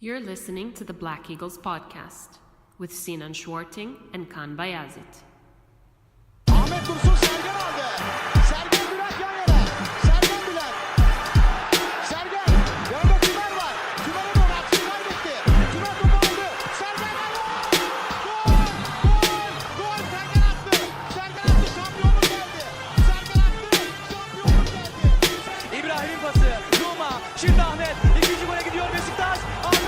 You're listening to the Black Eagles podcast with Sinan Schwarting and Kaan Bayazit. Ahmet Dursun Sergen aldı. Sergen Bülent yan yana. Sergen Bülent. Sergen. Yanında Tümer var. Tümer'e doğru aksiyon kaybetti. Tümer topu aldı. Sergen aldı. Gol! Gol! Gol! Sergen attı. Sergen attı. Şampiyonluk geldi. Sergen attı. Şampiyonluk geldi. İbrahim'in pası. Zuma. Şimdi Ahmet. İkinci gole gidiyor Beşiktaş. Ahmet.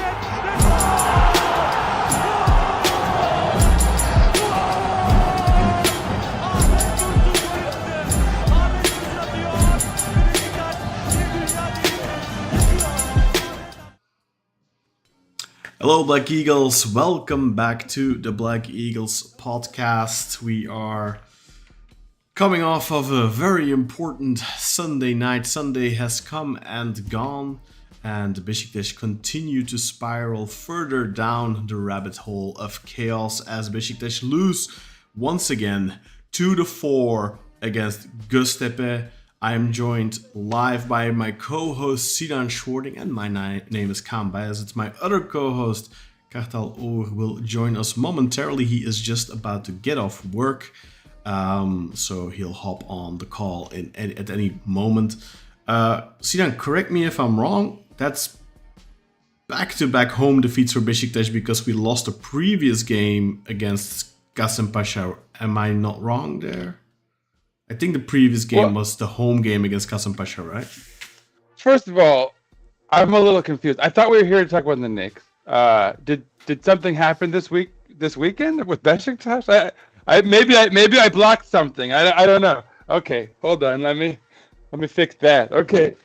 Hello, Black Eagles. Welcome back to the Black Eagles podcast. We are coming off of a very important Sunday night. Sunday has come and gone, and Beşiktaş continue to spiral further down the rabbit hole of chaos as Beşiktaş lose once again 2-4 against Göztepe. I am joined live by my co-host Sinan Schwarting, and my name is Kaan Bayazit. My other co-host Kartal Oer will join us momentarily. He is just about to get off work, so he'll hop on the call at any moment. Sinan, correct me if I'm wrong. That's back-to-back home defeats for Beşiktaş because we lost the previous game against Kasımpaşa. Am I not wrong there? I think the previous game was the home game against Kasımpaşa, right? First of all, I'm a little confused. I thought we were here to talk about the Knicks. Did something happen this weekend with Beşiktaş? Maybe I blocked something. I don't know. Okay, hold on. Let me fix that. Okay.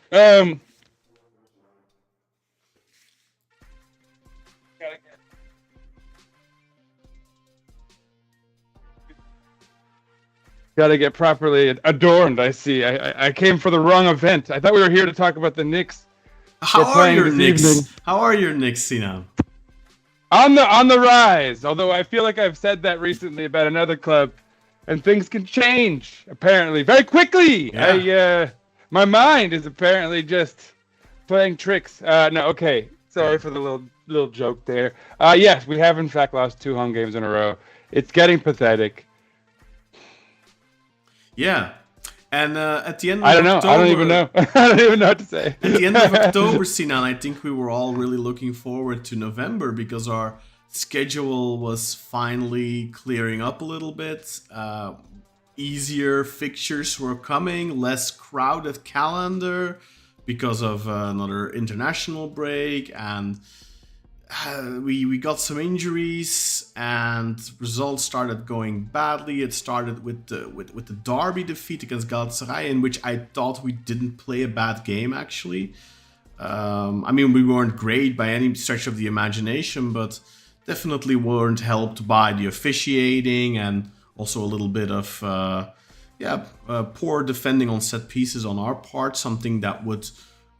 Gotta get properly adorned. I see. I came for the wrong event. I thought we were here to talk about the Knicks. How are your Knicks? How are your Knicks, Sinan? On the rise. Although I feel like I've said that recently about another club, and things can change apparently very quickly. Yeah. My mind is apparently just playing tricks. No, okay. Sorry for the little joke there. Yes, we have in fact lost 2 home games in a row. It's getting pathetic. Yeah, and at the end of I don't know. October, I don't even know. I don't even know what to say. At the end of October, Sinan, I think we were all really looking forward to November because our schedule was finally clearing up a little bit. Easier fixtures were coming, less crowded calendar because of another international break, and we got some injuries and results started going badly. It started with the derby defeat against Galatasaray, in which I thought we didn't play a bad game actually. I mean, we weren't great by any stretch of the imagination, but definitely weren't helped by the officiating and also a little bit of poor defending on set pieces on our part, something that would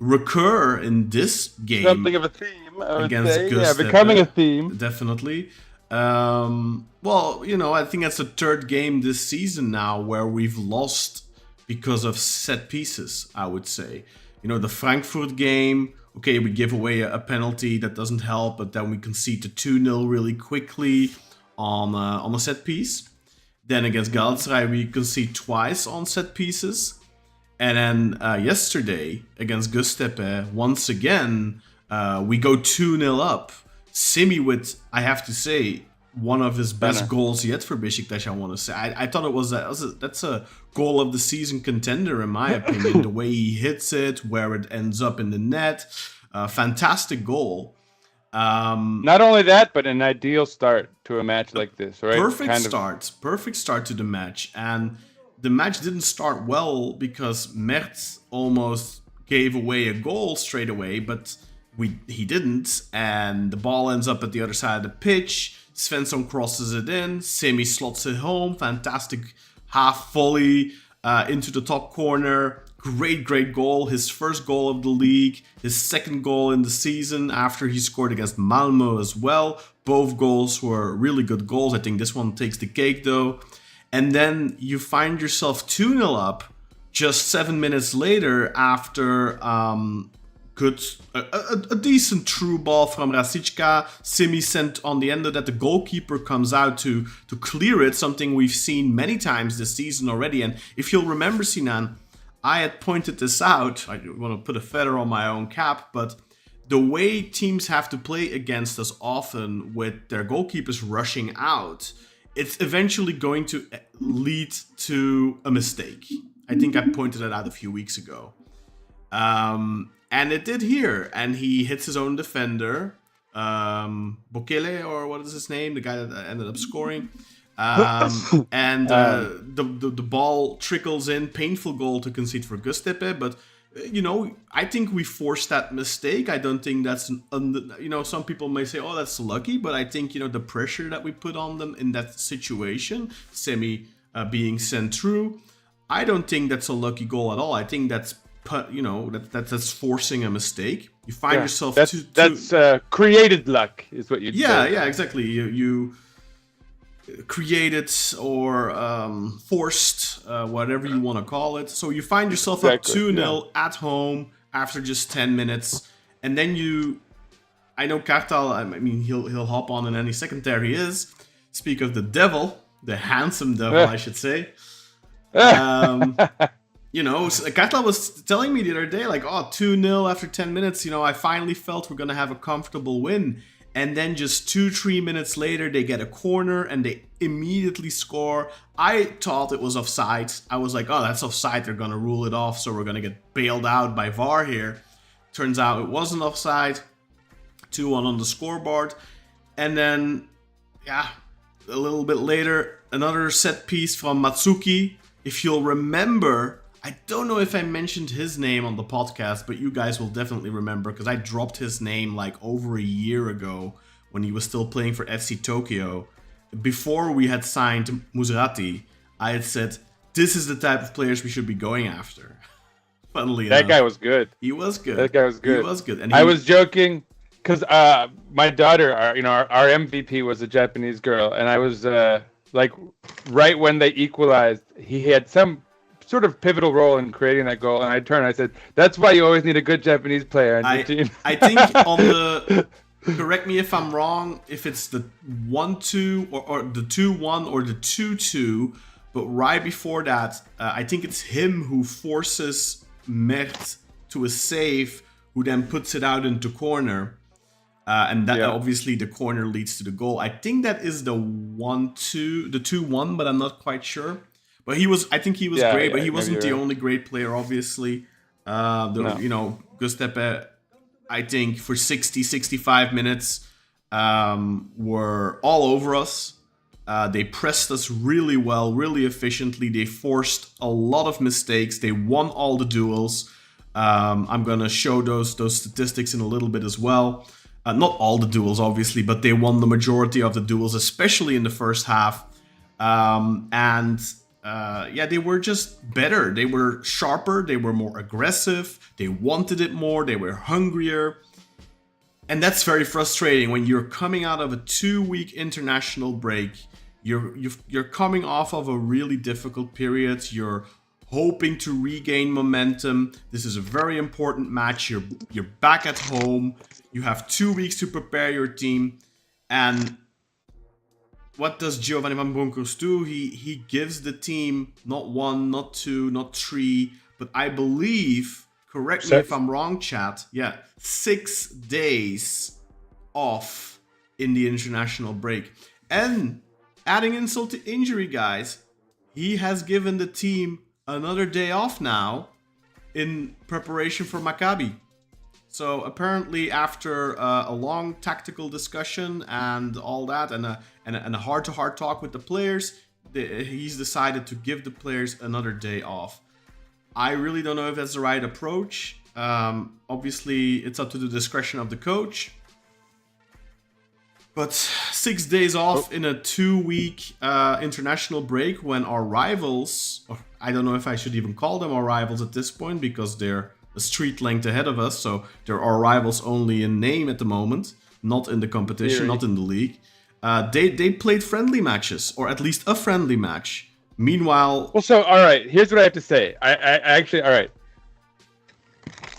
recur in this game. Something of a theme, I would against say. Göztepe, Yeah, becoming a theme. Definitely. Well, I think that's the third game this season now where we've lost because of set pieces, I would say. The Frankfurt game, okay, we give away a penalty that doesn't help, but then we concede to 2-0 really quickly on a set piece. Then against Galatasaray, we concede twice on set pieces. And then yesterday against Göztepe, once again, we go 2-0 up. Simi with, I have to say, one of his best goals yet for Beşiktaş, I want to say. I thought that's a goal of the season contender, in my opinion. The way he hits it, where it ends up in the net. Fantastic goal. Not only that, but an ideal start to a match like this, right? Perfect start to the match. And the match didn't start well because Mertz almost gave away a goal straight away, but he didn't, and the ball ends up at the other side of the pitch. Svensson crosses it in, Semi slots it home, fantastic half volley into the top corner. Great goal, his first goal of the league, his second goal in the season after he scored against Malmö as well. Both goals were really good goals. I think this one takes the cake though. And then you find yourself 2-0 up just 7 minutes later after a decent through ball from Rasička. Simi sent on the end of that. The goalkeeper comes out to clear it, something we've seen many times this season already. And if you'll remember, Sinan, I had pointed this out. I want to put a feather on my own cap, but the way teams have to play against us often with their goalkeepers rushing out, it's eventually going to lead to a mistake. I think I pointed it out a few weeks ago. And it did here. And he hits his own defender, Bokele, or what is his name? The guy that ended up scoring. And the ball trickles in. Painful goal to concede for Göztepe. But, I think we forced that mistake. I don't think that's, some people may say, oh, that's lucky. But I think, the pressure that we put on them in that situation, Semi being sent through, I don't think that's a lucky goal at all. I think that's that's forcing a mistake. You find yourself that's created luck, is what you. Yeah, exactly. You created or forced, whatever you want to call it. So you find yourself up 2-0 at home after just 10 minutes, and then I know Kartal. I mean, he'll hop on in any second. There he is. Speak of the devil, the handsome devil, I should say. Katla was telling me the other day, 2-0 after 10 minutes, I finally felt we're going to have a comfortable win. And then just 2-3 minutes later, they get a corner and they immediately score. I thought it was offside. I was like, oh, that's offside. They're going to rule it off, so we're going to get bailed out by VAR here. Turns out it wasn't offside. 2-1 on the scoreboard. And then, a little bit later, another set piece from Matsuki. If you'll remember, I don't know if I mentioned his name on the podcast, but you guys will definitely remember because I dropped his name over a year ago when he was still playing for FC Tokyo. Before we had signed Musrati, I had said, this is the type of players we should be going after. Funnily enough. That guy was good. He was good. That guy was good. He was good. And I was joking because my daughter, our MVP was a Japanese girl, and I was right when they equalized, he had some sort of pivotal role in creating that goal, and I turned and I said, that's why you always need a good Japanese player on your team. I think on the, correct me if I'm wrong, if it's the 1-2 or the 2-1 or the 2-2, but right before that, I think it's him who forces Mert to a save, who then puts it out into corner. And that obviously the corner leads to the goal. I think that is the 1-2, the 2-1, but I'm not quite sure. But I think he was great, but he wasn't the only great player, obviously. Göztepe, I think for 60, 65 minutes, were all over us. They pressed us really well, really efficiently. They forced a lot of mistakes. They won all the duels. I'm going to show those statistics in a little bit as well. Not all the duels, obviously, but they won the majority of the duels, especially in the first half. They were just better. They were sharper. They were more aggressive. They wanted it more. They were hungrier. And that's very frustrating when you're coming out of a 2-week international break. You're coming off of a really difficult period. You're hoping to regain momentum. This is a very important match. You're back at home. You have 2 weeks to prepare your team. And what does Giovanni van Bronckhorst do? He gives the team not 1, not 2, not 3, but I believe, correct me if I'm wrong, chat, 6 days off in the international break. And adding insult to injury, guys, he has given the team another day off now in preparation for Maccabi. So apparently after a long tactical discussion and all that and a heart-to-heart talk with the players, he's decided to give the players another day off. I really don't know if that's the right approach. Obviously, it's up to the discretion of the coach. But 6 days off in a 2-week international break when our rivals, or I don't know if I should even call them our rivals at this point because they're a street length ahead of us. So they're our rivals only in name at the moment, not in the competition, not in the league. They played friendly matches, or at least a friendly match. Meanwhile... Well, so, all right, here's what I have to say. I actually, all right.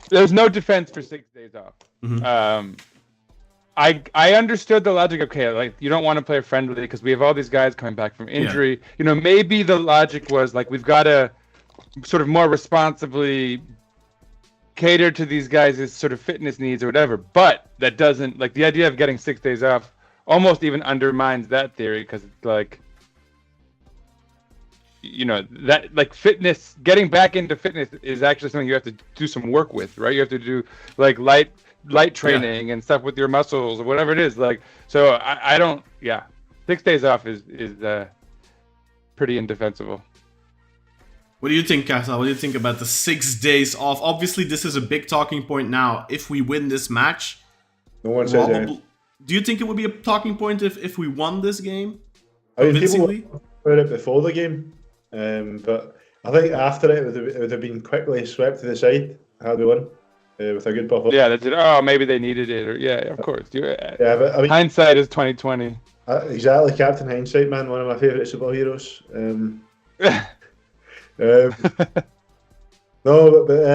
there's no defense for 6 days off. I understood the logic. Okay, like you don't want to play friendly because we have all these guys coming back from injury. Yeah. You know, maybe the logic was like we've got to sort of more responsibly cater to these guys' sort of fitness needs or whatever. But that doesn't, like, the idea of getting 6 days off almost even undermines that theory because it's like, you know, that like fitness, getting back into fitness is actually something you have to do some work with, right? You have to do like light training and stuff with your muscles or whatever it is. Like, so I don't, 6 days off is pretty indefensible. What do you think, Kata? What do you think about the 6 days off? Obviously, this is a big talking point now. If we win this match, no one says anything. Do you think it would be a talking point if we won this game? I mean, people were it before the game, but I think after it would have been quickly swept to the side had we won with a good buffer. Yeah, that's it. Oh, maybe they needed it, or of course. Yeah, but I mean, hindsight is 2020. Exactly, Captain Hindsight, man, one of my favourite superheroes. No, but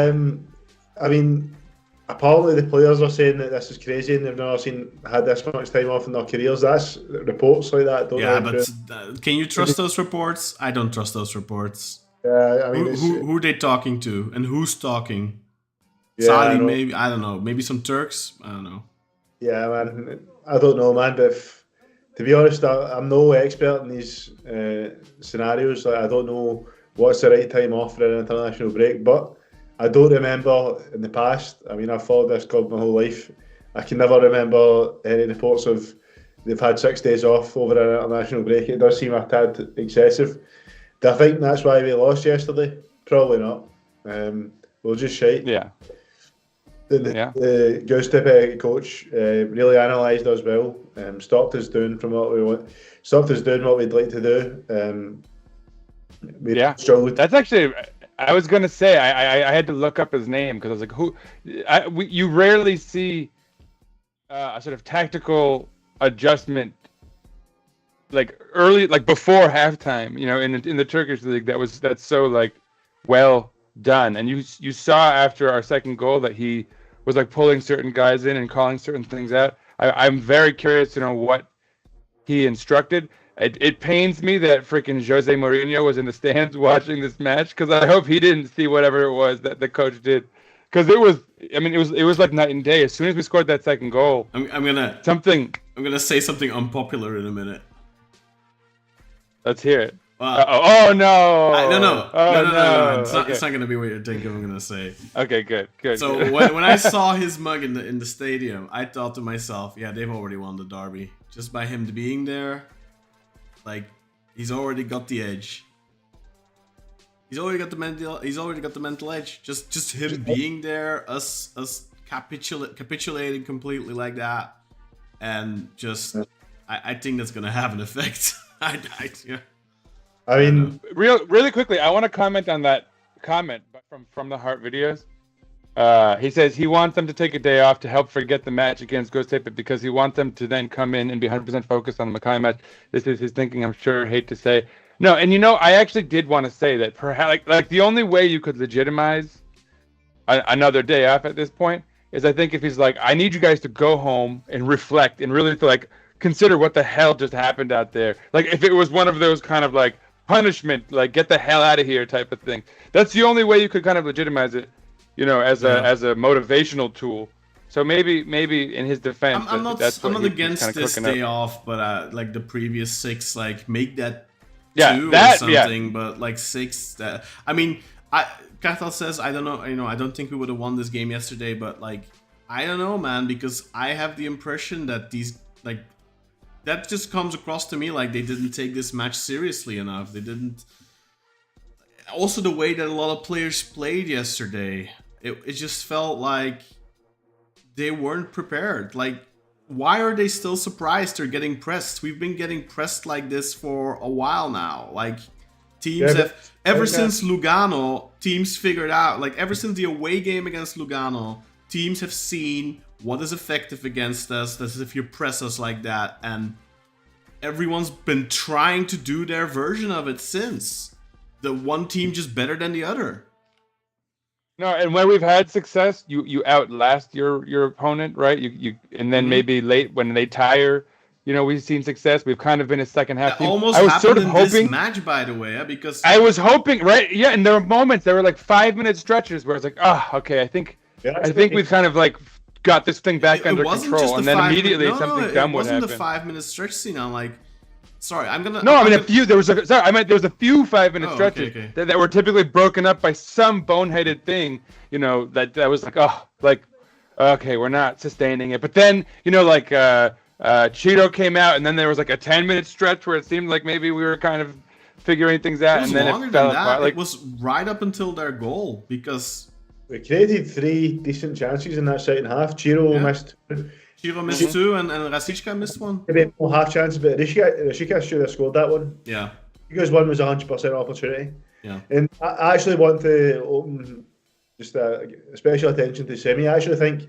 I mean, apparently the players are saying that this is crazy and they've never had this much time off in their careers. That's reports like that. But can you trust those reports? I don't trust those reports. Yeah, I mean, who are they talking to and who's talking? Yeah, Saudi, maybe, I don't know. Maybe some Turks, I don't know. Yeah, man, I don't know, man. But to be honest, I'm no expert in these scenarios. Like, I don't know what's the right time off for an international break, but I don't remember in the past. I mean, I've followed this club my whole life. I can never remember any reports of they've had 6 days off over an international break. It does seem a tad excessive. Do I think that's why we lost yesterday? Probably not. We'll just shite. Yeah. The Göztepe coach really analysed us well. Stopped us doing what we'd like to do. Struggled. That's actually. I was gonna say I had to look up his name because I was like, you rarely see a sort of tactical adjustment like early, like before halftime. You know, in the Turkish league, that's so like well done. And you saw after our second goal that he was like pulling certain guys in and calling certain things out. I'm very curious to know what he instructed. It pains me that freaking Jose Mourinho was in the stands watching this match because I hope he didn't see whatever it was that the coach did, because it was like night and day. As soon as we scored that second goal, I'm gonna say something unpopular in a minute. Let's hear it. Wow. Oh no! No. It's not gonna be what you're thinking. I'm gonna say. Okay, good. So when I saw his mug in the stadium, I thought to myself, yeah, they've already won the derby just by him being there. Like, he's already got the edge. He's already got the mental edge. Just him being there, us capitulating completely like that, and just I think that's gonna have an effect. I mean, really quickly, I want to comment on that comment from the Heart videos. He says he wants them to take a day off to help forget the match against Göztepe because he wants them to then come in and be 100% focused on the Maccabi match. This is his thinking, I'm sure. Hate to say. No, and I actually did want to say that perhaps like the only way you could legitimize another day off at this point is I think if he's like, I need you guys to go home and reflect and really to like consider what the hell just happened out there. Like if it was one of those kind of like punishment, like get the hell out of here type of thing. That's the only way you could kind of legitimize it. As a motivational tool. So maybe in his defense, I'm not against this day off, but like the previous 6, like make that 2 or something. But like 6, I mean, Cathal says I don't know. I don't think we would have won this game yesterday, but like I don't know, man, because I have the impression that that just comes across to me like they didn't take this match seriously enough. They didn't. Also, the way that a lot of players played yesterday. It just felt like they weren't prepared. Like, why are they still surprised they're getting pressed? We've been getting pressed like this for a while now. Like, teams since Lugano, teams figured out, like, ever since the away game against Lugano, teams have seen what is effective against us. That's if you press us like that. And everyone's been trying to do their version of it since. The one team just better than the other. No, and when we've had success, you outlast your opponent, right? You and then maybe late when they tire, we've seen success. We've kind of been a second half That team. almost I was happened sort of in this hoping. match, by the way, because I was hoping, right? Yeah, and there were moments, there were like 5-minute stretches where it's like, okay, I think we've kind of like got this thing back under control, and then immediately something dumb would happen. It wasn't the 5-minute stretch scene. I'm like, sorry, I'm gonna. No, I mean a few. There was a few 5-minute Oh, stretches okay. that were typically broken up by some boneheaded thing. That was like, okay, we're not sustaining it. But then Cheeto came out, and then there was like a 10-minute stretch where it seemed like maybe we were kind of figuring things out, It was and then longer it fell than that. apart. Like, it was right up until their goal because We created 3 decent chances in that second half. Chiro missed Chiro missed 2 and Rasička missed 1. maybe no half chances, but Rishika should have scored that one. Yeah. Because one was 100% opportunity. Yeah. And I actually want to open just a special attention to Semi. I actually think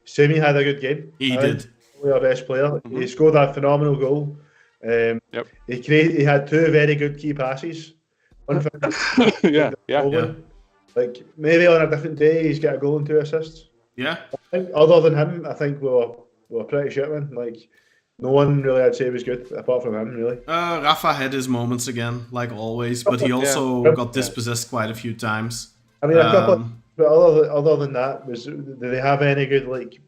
Semi had a good game. He did. Probably our best player. He scored a phenomenal goal. He had 2 very good key passes. One for yeah. Like maybe on a different day he's got a goal and 2 assists. Yeah. I think other than him, I think we were pretty shit, man. Like no one really I'd say was good apart from him, really. Rafa had his moments again, like always, but he also got dispossessed quite a few times. I mean, a couple. But other than that, did they have any good like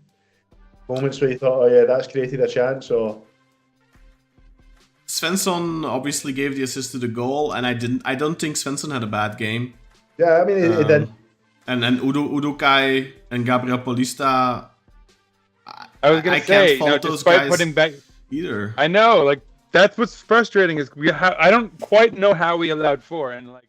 moments where you thought, oh yeah, that's created a chance? Or Svensson obviously gave the assist to the goal, and I don't think Svensson had a bad game. yeah, I mean, it did. And Udokai and Gabriel Paulista. I was gonna say, despite putting back either. I know, like that's what's frustrating is I don't quite know how we allowed 4, and like.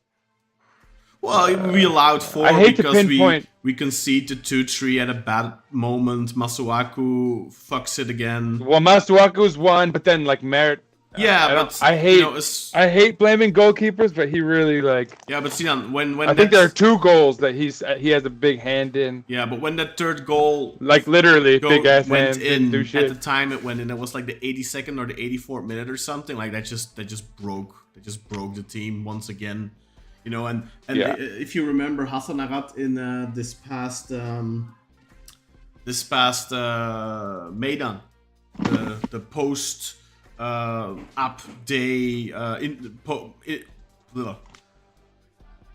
Well, we allowed 4 I hate because to pinpoint. we conceded 2-3 at a bad moment. Masuaku fucks it again. Well, Masuaku's one, but then like Merritt. I hate blaming goalkeepers, but he really like. Yeah, but Sinan, when I think there are 2 goals that he has a big hand in. Yeah, but when that third goal, like literally big ass went hand, in do shit. at the time it went in, it was like the 82nd or the 84th minute or something. Like that just broke the team once again. And if you remember Hassan Arat in this past Maidan, the post app day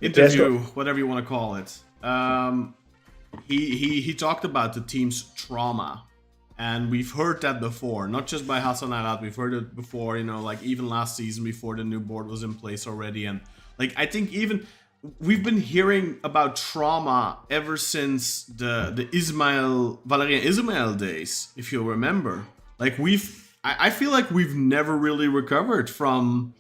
interview, whatever you want to call it. He talked about the team's trauma, and we've heard that before, not just by Hassan Arat. We've heard it before, like even last season before the new board was in place already, and. Like, I think even we've been hearing about trauma ever since the Valérien Ismaël days, if you remember. Like I feel like we've never really recovered from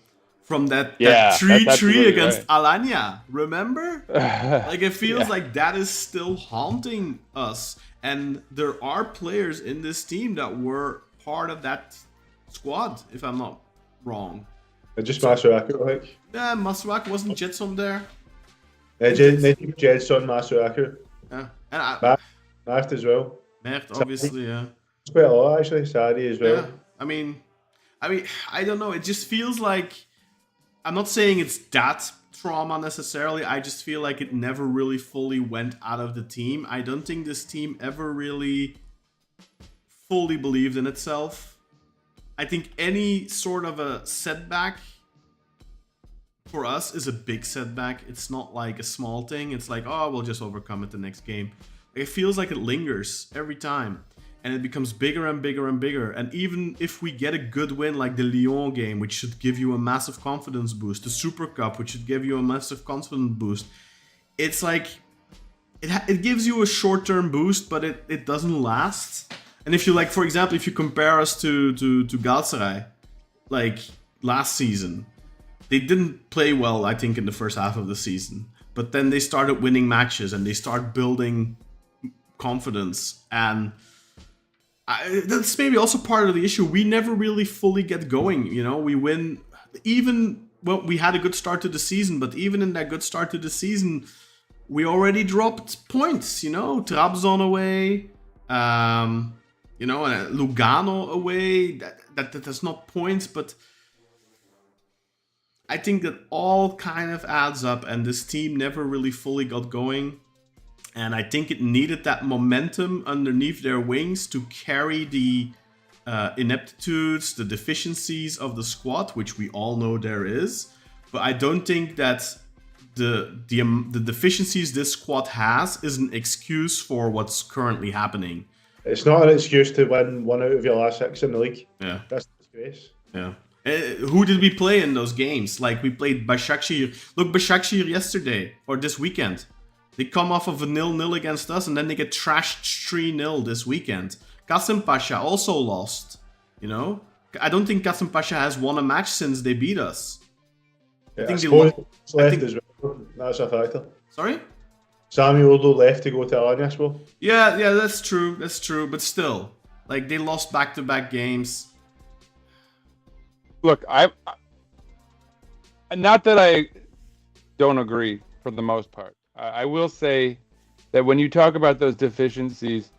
that 3-3 against Alanya. Remember? Like it feels like that is still haunting us. And there are players in this team that were part of that squad, if I'm not wrong. Just Masuaku, I think. Yeah, Masuaku wasn't Jetson there. Jedson, Masuaku. Yeah, and Mert as well. Mert, obviously, yeah. It's quite a lot actually. Sadi as well. Yeah, I mean, I don't know. It just feels like I'm not saying it's that trauma necessarily. I just feel like it never really fully went out of the team. I don't think this team ever really fully believed in itself. I think any sort of a setback for us is a big setback. It's not like a small thing. It's like, oh, we'll just overcome it the next game. It feels like it lingers every time. And it becomes bigger and bigger and bigger. And even if we get a good win like the Lyon game, which should give you a massive confidence boost, the Super Cup, which should give you a massive confidence boost, it's like it gives you a short-term boost, but it doesn't last. And if you like, for example, if you compare us to Galatasaray, like last season, they didn't play well, I think, in the first half of the season. But then they started winning matches and they start building confidence. And that's maybe also part of the issue. We never really fully get going. We win, even when we had a good start to the season. But even in that good start to the season, we already dropped points. Trabzon away. And Lugano away, that's not points, but I think that all kind of adds up, and this team never really fully got going. And I think it needed that momentum underneath their wings to carry the ineptitudes, the deficiencies of the squad, which we all know there is. But I don't think that the deficiencies this squad has is an excuse for what's currently happening. It's not an excuse to win 1 out of your last 6 in the league. Yeah. That's a disgrace. Yeah. Who did we play in those games? Like, we played Başakşehir. Look, Başakşehir yesterday, or this weekend. They come off of a 0-0 against us, and then they get trashed 3-0 this weekend. Kasımpaşa also lost, you know? I don't think Kasımpaşa has won a match since they beat us. Yeah, I think I they suppose lo- it's left think- as well. That's a factor. Sorry? Samuel Odo left to go to Alanya, I suppose. Yeah, that's true. That's true. But still, like, they lost back-to-back games. Look, I not that I don't agree for the most part. I will say that when you talk about those deficiencies,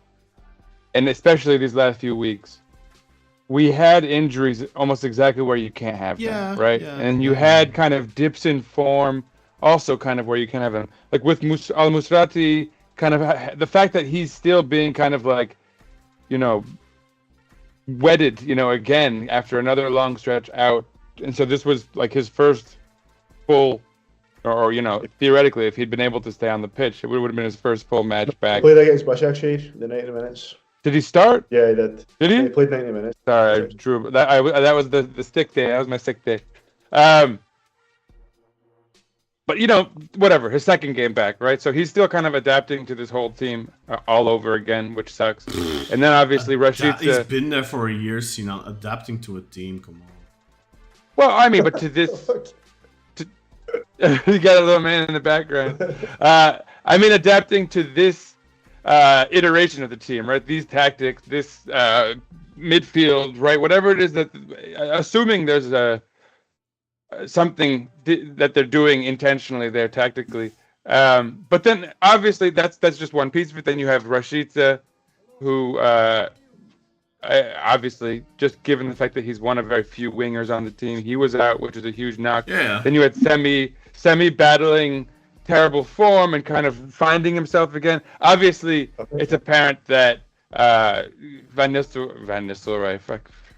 and especially these last few weeks, we had injuries almost exactly where you can't have Yeah, them, right? yeah, And you had kind of dips in form, also kind of where you can't have them. Like with Al Musrati, kind of the fact that he's still being kind of like, you know, wedded, you know, again after another long stretch out. And so this was like his first full, or you know, theoretically, if he'd been able to stay on the pitch, it would have been his first full match back. Played against Başakşehir the 90 minutes. Did he start? Yeah, he did. Did he? He played 90 minutes. Sorry, Drew. That was the sick day. That was my sick day. But you know, whatever. His second game back, right? So he's still kind of adapting to this whole team all over again, which sucks. And then obviously Rashid. He's been there for a year, so you know, adapting to a team. Come on. Well, I mean, but to this, you got a little man in the background. I mean, adapting to this iteration of the team, right? These tactics, this midfield, right? Whatever it is that, assuming there's something that they're doing intentionally there tactically. But then obviously that's just one piece of it. Then you have Rashica, who obviously, just given the fact that he's one of very few wingers on the team, he was out, which is a huge knock. Yeah. Then you had Semi battling terrible form and kind of finding himself again. Obviously, it's apparent that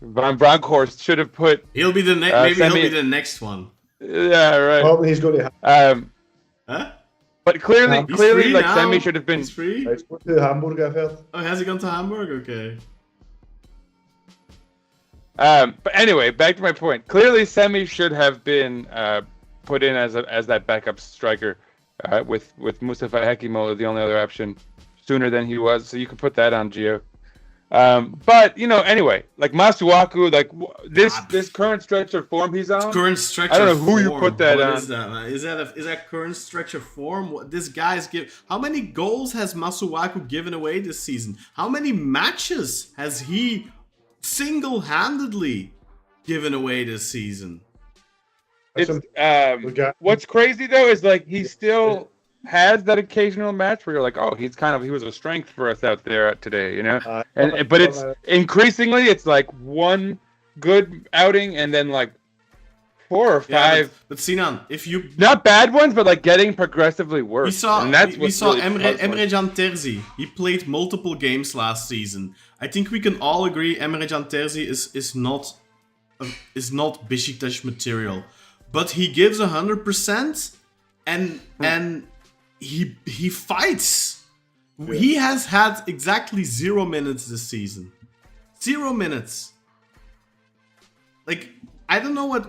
Van Bronckhorst should have put. He'll be the next. Maybe Semi- he'll be the next one. Yeah, right. Well, he's going to Huh? But clearly, He's free like now. Semi should have been. He's free. He's going to Hamburg, I've heard. Oh, has he gone to Hamburg? Okay. But anyway, back to my point. Clearly, Semi should have been put in as that backup striker, with Mustafa Hekimoğlu the only other option, sooner than he was. So you can put that on Gio. But you know, anyway, like Masuaku, like this current stretch of form he's on. Current stretch. I don't know of who you form. put that What on. is that, man? Is that current stretch of form? What this guy's give? How many goals has Masuaku given away this season? How many matches has he single-handedly given away this season? It's got- what's crazy though is like he still has that occasional match where you're like, oh, he was a strength for us out there today, you know. But it's increasingly it's like one good outing and then like 4 or 5 Yeah, but Sinan, if you not bad ones, but like getting progressively worse. we saw and that's we what's saw really puzzling. Emre Can Terzi. He played multiple games last season. I think we can all agree Emre Can Terzi is not Beşiktaş material, but he gives 100% and he fights. Yeah. He has had exactly 0 minutes this season. 0 minutes. Like, I don't know what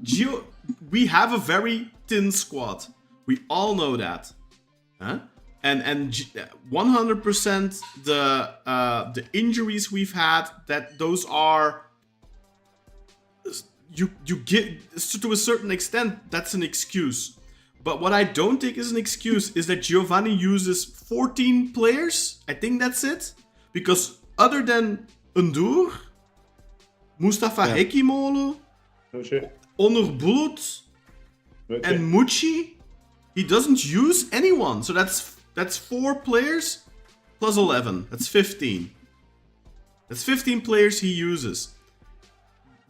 Gio. We have a very thin squad. We all know that. Huh? And 100% the injuries we've had, that those are you get to a certain extent, that's an excuse. But what I don't think is an excuse is that Giovanni uses 14 players. I think that's it. Because other than Undur, Mustafa Hekimoğlu, Onur Bulut, and Mucci, he doesn't use anyone. So that's 4 players plus 11. That's 15. That's 15 players he uses.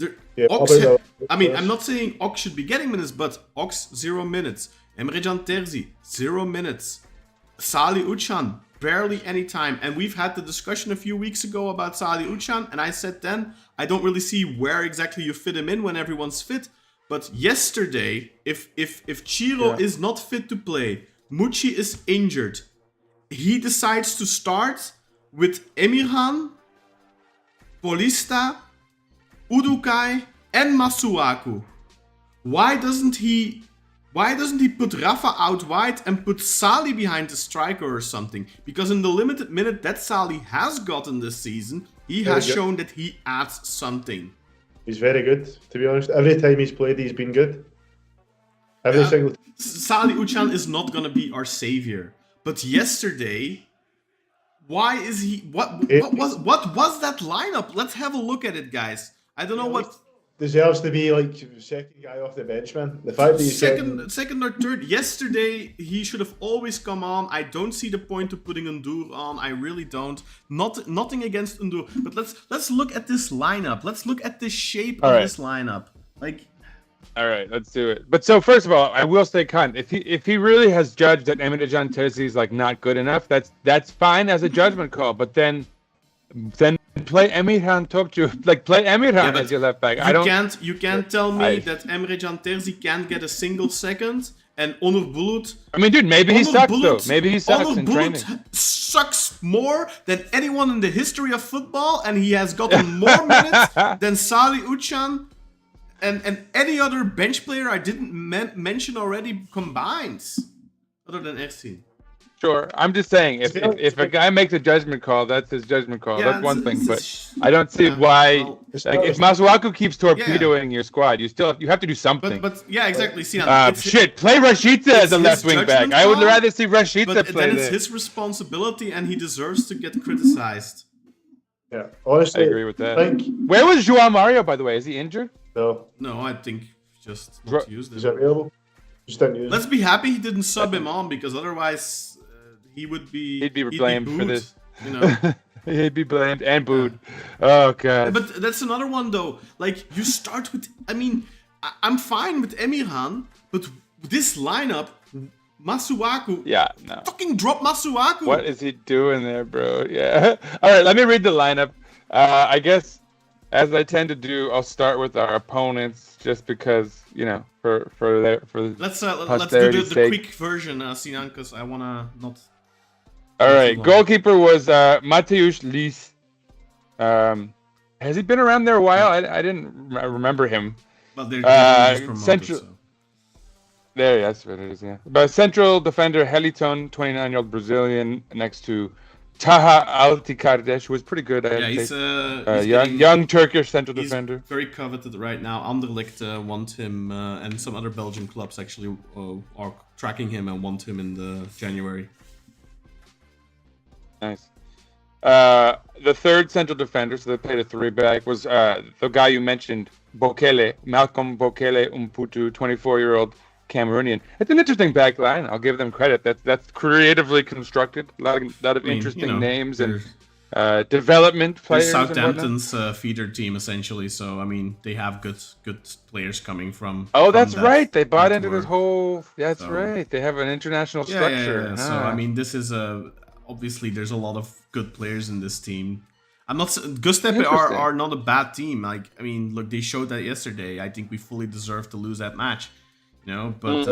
I'm not saying Ox should be getting minutes, but Ox 0 minutes. Emre Can Terzi 0 minutes. Salih Uçan, barely any time. And we've had the discussion a few weeks ago about Salih Uçan, and I said then, I don't really see where exactly you fit him in when everyone's fit. But yesterday, if Ciro is not fit to play, Mucci is injured, he decides to start with Emirhan, Paulista, Udukai, and Masuaku. Why doesn't he put Rafa out wide and put Salih behind the striker or something? Because in the limited minute that Salih has gotten this season, he has shown that he adds something. He's very good, to be honest. Every time he's played, he's been good. Every single time. Salih Uçan is not going to be our savior. But yesterday, why is he... What was that lineup? Let's have a look at it, guys. I don't know what... Deserves to be like second guy off the bench, man. The fact that he's second or third. Yesterday he should have always come on. I don't see the point of putting Undur on. I really don't. Nothing against Undur, but let's look at this lineup. Let's look at the shape of this lineup. Like, all right, let's do it. But so first of all, I will say, Khan, if he really has judged that Emrecan Terzi is like not good enough, that's fine as a judgment call. But then play Emirhan Topçu, like play Emirhan as your left back. You can't tell me that Emrecan Terzi can't get a single second and Onur Bulut. I mean, dude, maybe he sucks though. Maybe he sucks Onur in Bulut training. Sucks more than anyone in the history of football, and he has gotten more minutes than Salih Uçan and any other bench player I didn't mention already combined, other than Ersin. Sure, I'm just saying, if a guy makes a judgment call, that's his judgment call. Yeah, that's one thing, but I don't see why. Like, if Masuaku keeps torpedoing your squad, you have to do something. But yeah, exactly. Sinan, play Rashica as a left wing back. I would rather see Rashica play. But then it's his responsibility, and he deserves to get criticized. Yeah, honestly, I agree with that. Where was João Mario, by the way? Is he injured? No, I think just not used him. Is that available? Just didn't use Let's be happy he didn't sub him on, because otherwise. He'd be blamed booed, for this. You know, he'd be blamed and booed. Oh god! But that's another one though. Like you start with. I mean, I'm fine with Emirhan, but this lineup, Masuaku. Yeah, no. Fucking drop Masuaku. What is he doing there, bro? Yeah. All right, let me read the lineup. I guess, as I tend to do, I'll start with our opponents, just because for let's do the quick version, Sinan, because I wanna not. All right, goalkeeper was Mateusz Lis. Has he been around there a while? I didn't remember him. Well, they're just promoted, central. So. There, that's what it is. Yeah, but central defender Heliton, 29-year-old Brazilian, next to Taha Altikardesh, who was pretty good. He's young Turkish central defender. Very coveted right now. Anderlecht want him, and some other Belgian clubs actually are tracking him and want him in the January. Nice. The third central defender, so they played a 3-back, was the guy you mentioned, Malcolm Bokele Umputu, 24-year-old Cameroonian. It's an interesting back line. I'll give them credit. That's creatively constructed. A lot of interesting names and development players. Southampton's feeder team essentially. So I mean, they have good players coming from. Oh, that's right. They bought into this whole. That's right. They have an international structure. Yeah. So I mean, this is obviously there's a lot of good players in this team. I'm not. Göztepe are not a bad team. Like I mean, look, they showed that yesterday. I think we fully deserve to lose that match. But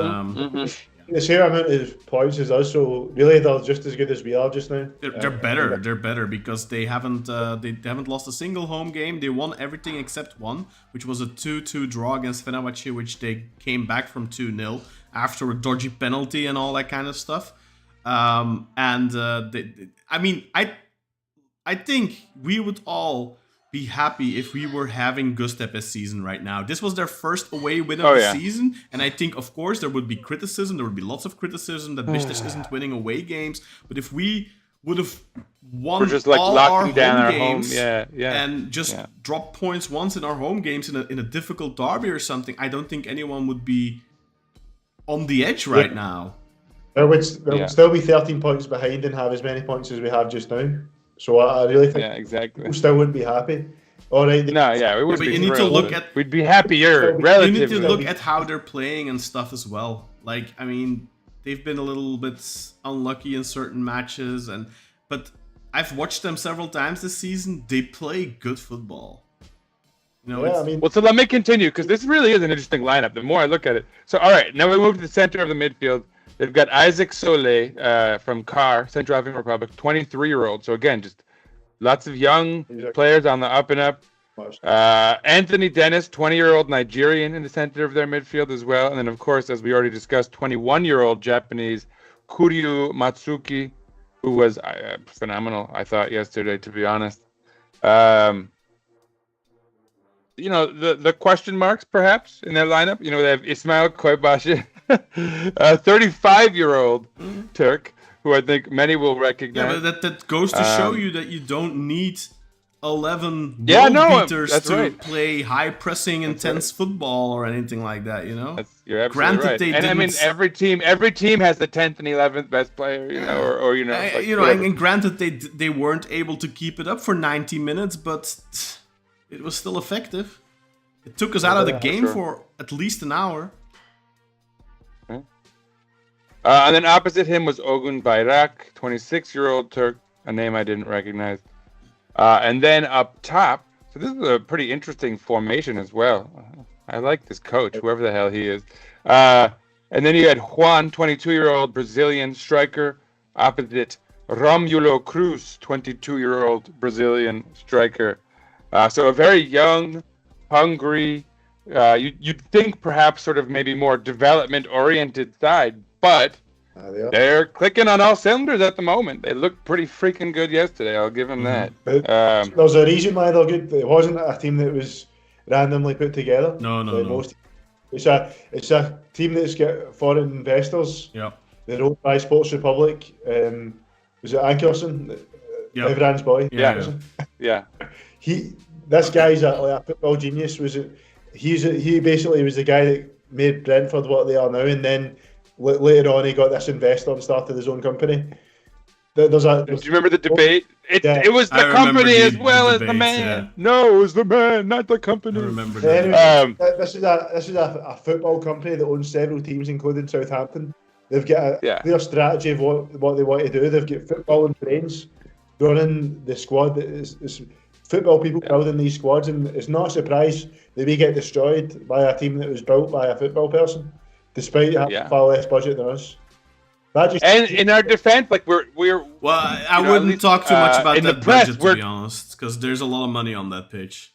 the same amount of points as us, so really they're just as good as we are just now. They're better. They're better because they haven't lost a single home game. They won everything except one, which was a 2-2 draw against Fenerbahce, which they came back from 2-0 after a dodgy penalty and all that kind of stuff. I think we would all be happy if we were having Göztepe's season right now. This was their first away win of the season, and I think, of course, there would be criticism. There would be lots of criticism that Beşiktaş isn't winning away games. But if we would have won all our home games and just drop points once in our home games in a difficult derby or something, I don't think anyone would be on the edge right now. There would still be 13 points behind and have as many points as we have just now. So I really think we still wouldn't be happy. All right. We would. But you need to look at. We'd be happier. Relatively. You need to look at how they're playing and stuff as well. Like I mean, they've been a little bit unlucky in certain matches, but I've watched them several times this season. They play good football. You know, Yeah, I mean, Well, so let me continue, because this really is an interesting lineup. The more I look at it. So, all right, now we move to the center of the midfield. They've got Isaac Sole from CAR, Central African Republic, 23-year-old. So, again, just lots of young players on the up and up. Anthony Dennis, 20-year-old Nigerian in the center of their midfield as well. And then, of course, as we already discussed, 21-year-old Japanese Kuryu Matsuki, who was phenomenal, I thought, yesterday, to be honest. You know, the question marks, perhaps, in their lineup. You know, they have Ismail Koibashi, a 35-year-old Turk, who I think many will recognize. Yeah, but that goes to show you that you don't need 11 beaters that's to right. play high-pressing, intense football or anything like that, you know? You're absolutely Granted, right. they And I mean, didn't- every team has the 10th and 11th best player, you know, or you know, like, whatever. and granted, they weren't able to keep it up for 90 minutes, but it was still effective. It took us out of the game for at least an hour. And then opposite him was Ogun Bayrak, 26-year-old Turk, a name I didn't recognize. And then up top, so this is a pretty interesting formation as well. I like this coach, whoever the hell he is. And then you had Juan, 22-year-old Brazilian striker, opposite Romulo Cruz, 22-year-old Brazilian striker. So a very young, hungry, you'd think perhaps sort of maybe more development-oriented side, but they're clicking on all cylinders at the moment. They looked pretty freaking good yesterday. I'll give them that. There's a reason why they're good. It wasn't a team that was randomly put together. No. Most, it's a team that's got foreign investors. Yeah. They're owned by Sports Republic. Was it Ankerson? Yeah. Everyone's boy. Yeah. This guy's a football genius. He basically was the guy that made Brentford what they are now, and then later on he got this investor and started his own company. Do you remember the debate? It was the company as well as the man. Yeah. No, it was the man, not the company. I remember that. Anyway, this is a football company that owns several teams, including Southampton. They've got a clear strategy of what they want to do. They've got football and brains running the squad. It's football people building these squads, and it's not a surprise that we get destroyed by a team that was built by a football person, despite having far less budget than us. And in our defense, like we're well, I wouldn't talk too much about that budget, to be honest, because there's a lot of money on that pitch.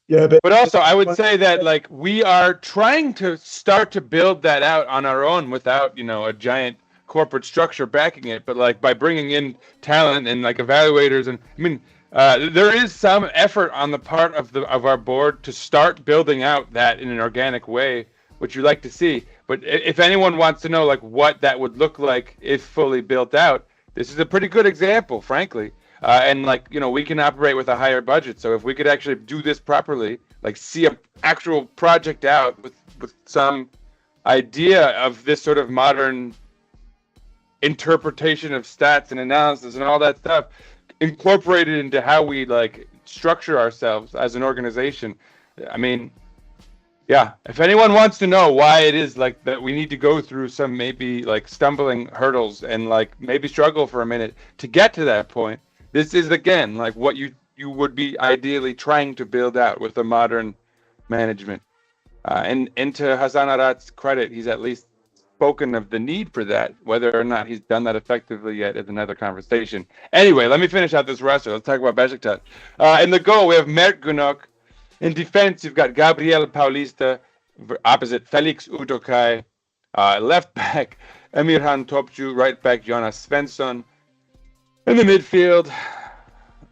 Yeah, but also I would say that like we are trying to start to build that out on our own without a giant corporate structure backing it, but like by bringing in talent and like evaluators, and I mean there is some effort on the part of our board to start building out that in an organic way, which you like to see. But if anyone wants to know like what that would look like if fully built out, this is a pretty good example, frankly. And like, we can operate with a higher budget. So if we could actually do this properly, like see an actual project out with some idea of this sort of modern interpretation of stats and analysis and all that stuff, incorporated into how we like structure ourselves as an organization. I mean, yeah, if anyone wants to know why it is like that we need to go through some maybe like stumbling hurdles and like maybe struggle for a minute to get to that point, this is again like what you would be ideally trying to build out with a modern management. And to Hassan Arat's credit, he's at least spoken of the need for that. Whether or not he's done that effectively yet is another conversation. Anyway, let me finish out this roster. Let's talk about Beşiktaş. In the goal, we have Mert Günok. In defense, you've got Gabriel Paulista, opposite Felix Udokai, left back Emirhan Topçu, right back Jonas Svensson. In the midfield,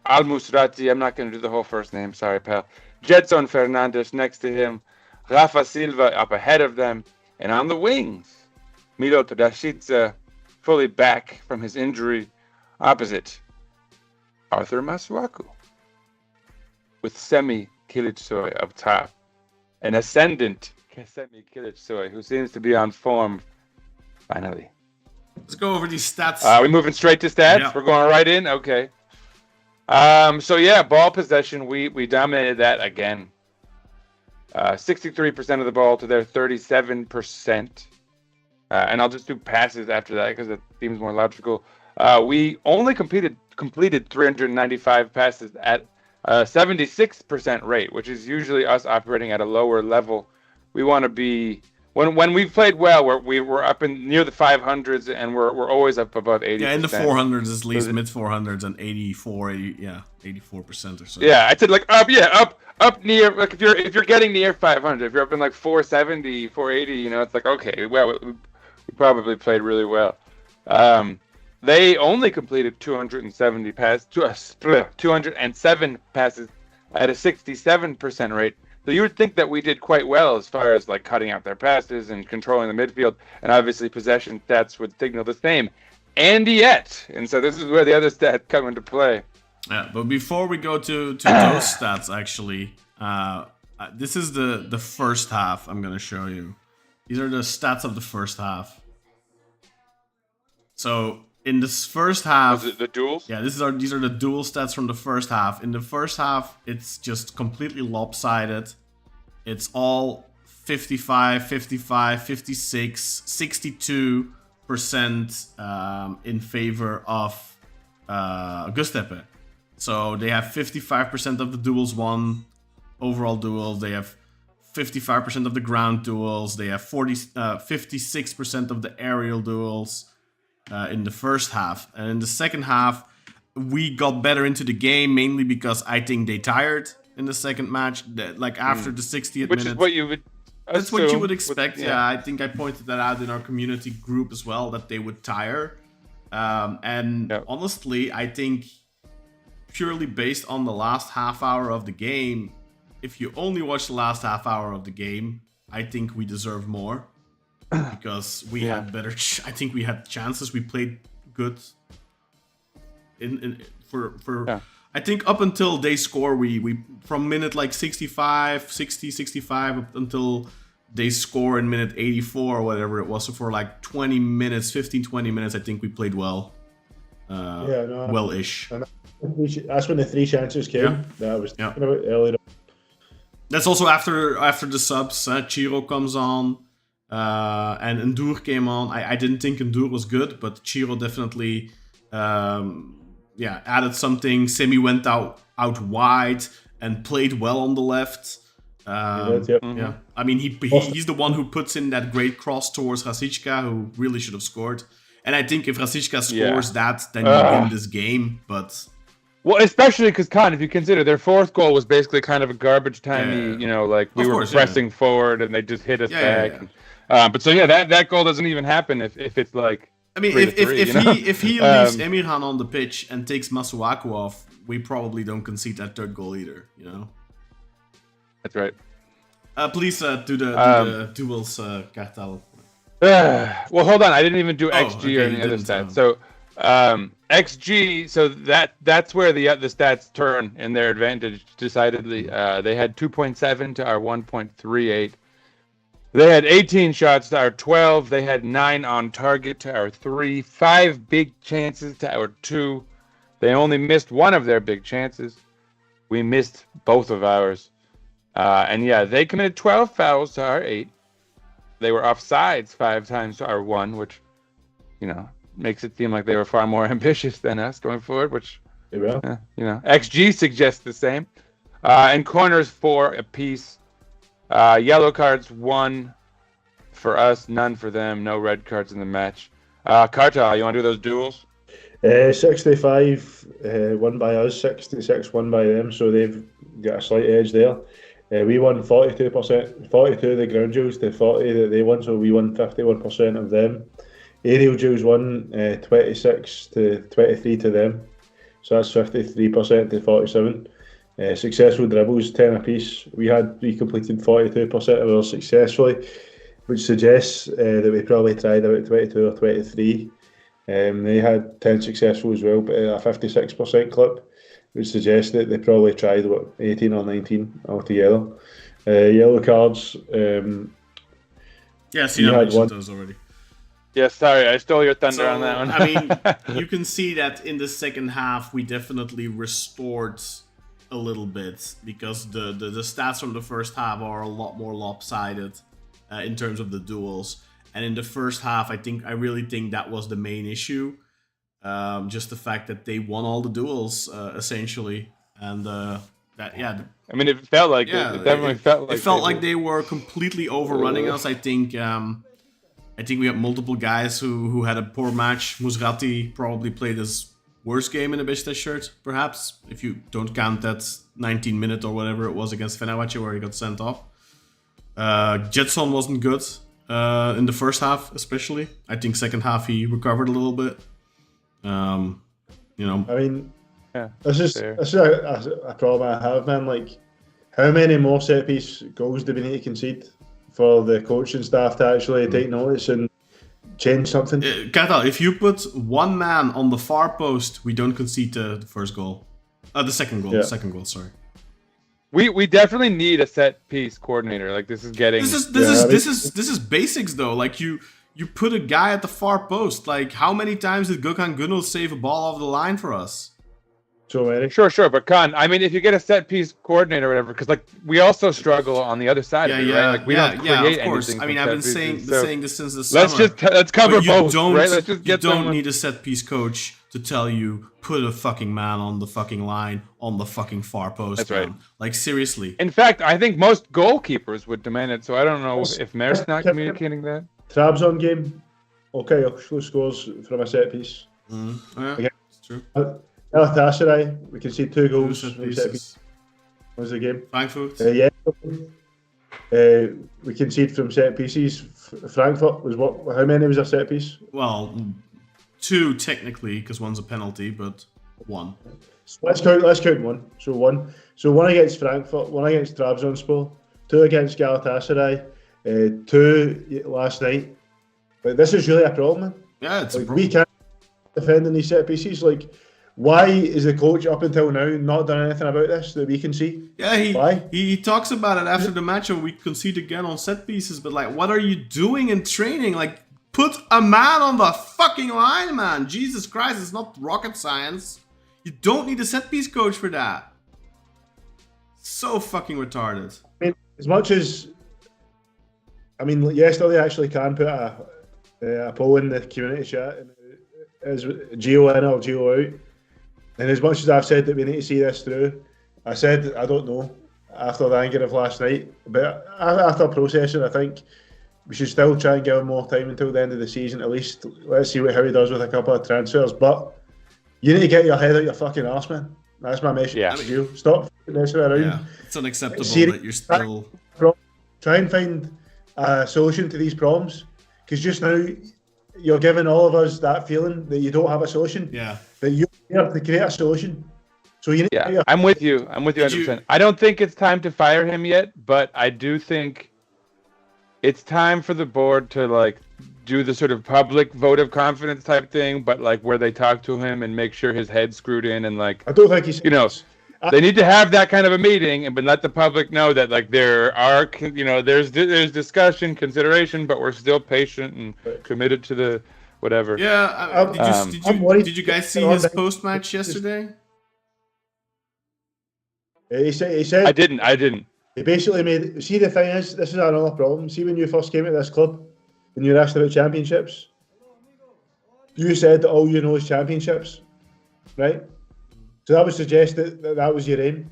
Al Musrati, I'm not going to do the whole first name, sorry pal. Jetson Fernandes next to him, Rafa Silva up ahead of them, and on the wings, Milot Rashica, fully back from his injury, opposite Arthur Masuaku, with Semi Kilicsoy up top, an ascendant Semi Kilicsoy, who seems to be on form finally. Let's go over these stats. Are we moving straight to stats? Yeah. We're going right in? Okay. So yeah, ball possession, we dominated that again. 63% of the ball to their 37%. and I'll just do passes after that because it seems more logical. We only completed 395 passes at a 76% rate, which is usually us operating at a lower level. We want to be when we've played well, we're up in near the 500s, and we're always up above 80%. Yeah, in the 400s at least, mid 400s, and 84% or so. Yeah, I said like up near, like if you're getting near 500, if you're up in like 470, 480, it's like, okay, well, we probably played really well. They only completed 207 passes at a 67% rate. So you would think that we did quite well as far as like cutting out their passes and controlling the midfield, and obviously possession stats would signal the same. And so this is where the other stats come into play. Yeah, but before we go to those stats, actually, this is the first half I'm going to show you. These are the stats of the first half. So in this first half, was it the duels? Yeah, these are the dual stats from the first half. In the first half, it's just completely lopsided. It's all 55, 55, 56, 62% in favor of Göztepe. So they have 55% of the duels won, overall duels. They have 55% of the ground duels. They have 56% of the aerial duels. In the first half. And in the second half, we got better into the game, mainly because I think they tired in the second match. Like after the 60th Which minute. is what you would That's what you would expect. Yeah, I think I pointed that out in our community group as well, that they would tire. Honestly, I think purely based on the last half hour of the game, if you only watch the last half hour of the game, I think we deserve more. Because we had better. I think we had chances. We played good. I think up until they score, we from minute like 65 up until they score in minute 84 or whatever it was. So for like 20 minutes, I think we played well. Well-ish. And that's when the three chances came. Yeah. That I was talking about earlier. That's also after the subs. Chiro comes on. And Endur came on. I didn't think Endur was good, but Chiro definitely added something. Semi went out wide and played well on the left. Yeah, I mean he's the one who puts in that great cross towards Rasička, who really should have scored. And I think if Rasička scores that, then you win this game. But well, especially because if you consider their fourth goal was basically kind of a garbage timey, like we were pressing forward and they just hit us back. Yeah. But so that goal doesn't even happen if it's like. I mean, if he leaves Emirhan on the pitch and takes Masuaku off, we probably don't concede that third goal either. That's right. Please do the duels, Kartal. Well, hold on. I didn't even do XG or any other stats. So XG. So that's where the stats turn in their advantage. Decidedly, they had 2.7 to our 1.38. They had 18 shots to our 12. They had 9 on target to our 3. 5 big chances to our 2. They only missed one of their big chances. We missed both of ours. They committed 12 fouls to our 8. They were offsides 5 times to our 1, which, makes it seem like they were far more ambitious than us going forward, which, XG suggests the same. And corners 4 apiece. Yellow cards 1 for us, none for them. No red cards in the match. Kartal, you want to do those duels? 65 won by us, 66 won by them, so they've got a slight edge there. We won 42%, 42 of the ground duels to 40 that they won, so we won 51% of them. Aerial duels won 26 to 23 to them, so that's 53% to 47. Successful dribbles 10 apiece. We completed 42% of ours successfully, which suggests that we probably tried about 22 or 23. They had 10 successful as well, but a 56% clip, which suggests that they probably tried 18 or 19 altogether. Yellow cards. You had those already. Yeah, sorry, I stole your thunder on that one. I mean, you can see that in the second half we definitely restored a little bit, because the stats from the first half are a lot more lopsided in terms of the duels, And in the first half, I really think that was the main issue. Just the fact that they won all the duels, essentially. And I mean, it felt like it definitely felt like it felt like they were completely overrunning us. I think we had multiple guys who had a poor match. Musrati probably played his worst game in a Beşiktaş shirt, perhaps, if you don't count that 19-minute or whatever it was against Fenerbahçe where he got sent off. Jetson wasn't good in the first half, especially. I think second half he recovered a little bit. I mean, yeah, this is a problem I have, man. Like, how many more set piece goals do we need to concede for the coaching staff to actually take notice and change something? Katal, if you put one man on the far post, we don't concede the first goal. The second goal. Yeah. The second goal. Sorry. We definitely need a set piece coordinator. Like, this is getting. This is basics though. Like you put a guy at the far post. Like, how many times did Gökhan Gönül save a ball off the line for us? So many. Sure, but Khan, I mean, if you get a set piece coordinator or whatever, because like we also struggle on the other side of it, right? Like we don't create of course. anything. I mean, from I've been set saying pieces, this since the summer. Let's cover But both, right? Let's just get you don't someone. need a set piece coach to tell you put a fucking man on the fucking line on the fucking far post. That's man. right. Like, seriously. In fact, I think most goalkeepers would demand it. So I don't know if Mer's not communicating that. Trabzon game. Okay, scores from a set piece. Yeah, Okay. it's true. Galatasaray, we can see 2 goals Set from set piece. pieces. Was the game? Frankfurt. Yeah. We concede from set pieces. Frankfurt was what? How many was a set piece? Well, 2 technically, because one's a penalty, but 1. So let's count 1. So 1. So 1 against Frankfurt, 1 against Trabzonspor, 2 against Galatasaray, 2 last night. But this is really a problem, man. Yeah, it's a Like, problem. we can't defend in these set pieces. Like, why is the coach up until now not done anything about this that we can see? Yeah, Why? he talks about it after the match, and we concede again on set pieces. But like, what are you doing in training? Like, put a man on the fucking line, man. Jesus Christ, it's not rocket science. You don't need a set piece coach for that. So fucking retarded. I mean, as much as yesterday I actually can put a poll in the community chat, and is Gio in or Gio out? And as much as I've said that we need to see this through, I said I don't know after the anger of last night. But after processing, I think we should still try and give him more time until the end of the season at least. Let's see how he does with a couple of transfers. But you need to get your head out your fucking arse, man. That's my message to you. Stop messing around. Yeah, it's unacceptable that you're still. Try and find a solution to these problems, because just now you're giving all of us that feeling that you don't have a solution. Yeah. That you're here to create a solution. So you need to get your I'm with you. I'm with you 100%. I don't think it's time to fire him yet, but I do think it's time for the board to like do the sort of public vote of confidence type thing, but like where they talk to him and make sure his head's screwed in, and like I don't think he's they need to have that kind of a meeting and but let the public know that like there are there's discussion, consideration, but we're still patient and committed to the whatever. Yeah, did you guys see his post match yesterday? He said I didn't. He basically made. See, the thing is, this is another problem. See, when you first came to this club, and you were asked about championships, you said that all you know is championships, right? So that would suggest that was your aim.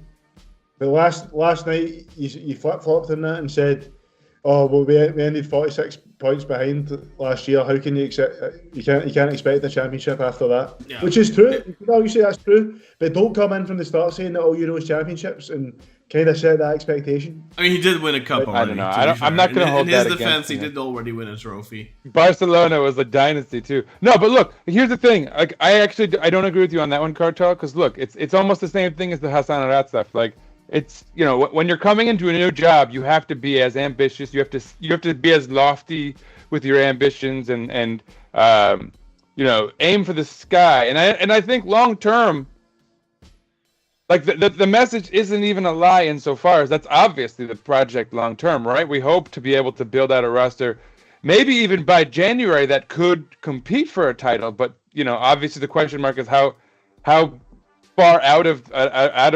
But last night you flip flopped on that and said, "Oh well, we ended 46 points behind last year. How can you accept? You can't expect a championship after that." Yeah. Which is true. You can argue say that's true, but don't come in from the start saying that all you know is championships and kind of set that expectation. I mean, he did win a cup already. I don't know. I'm not going to hold that against him. In his defense, he did already win a trophy. Barcelona was a dynasty too. No, but look, here's the thing. Like, I don't agree with you on that one, Cartel. Because look, it's almost the same thing as the Hassan Arat stuff. Like, it's when you're coming into a new job, you have to be as ambitious. You have to be as lofty with your ambitions and aim for the sky. And I think long term. Like the message isn't even a lie insofar as that's obviously the project long term, right? We hope to be able to build out a roster, maybe even by January, that could compete for a title. But obviously the question mark is how far out of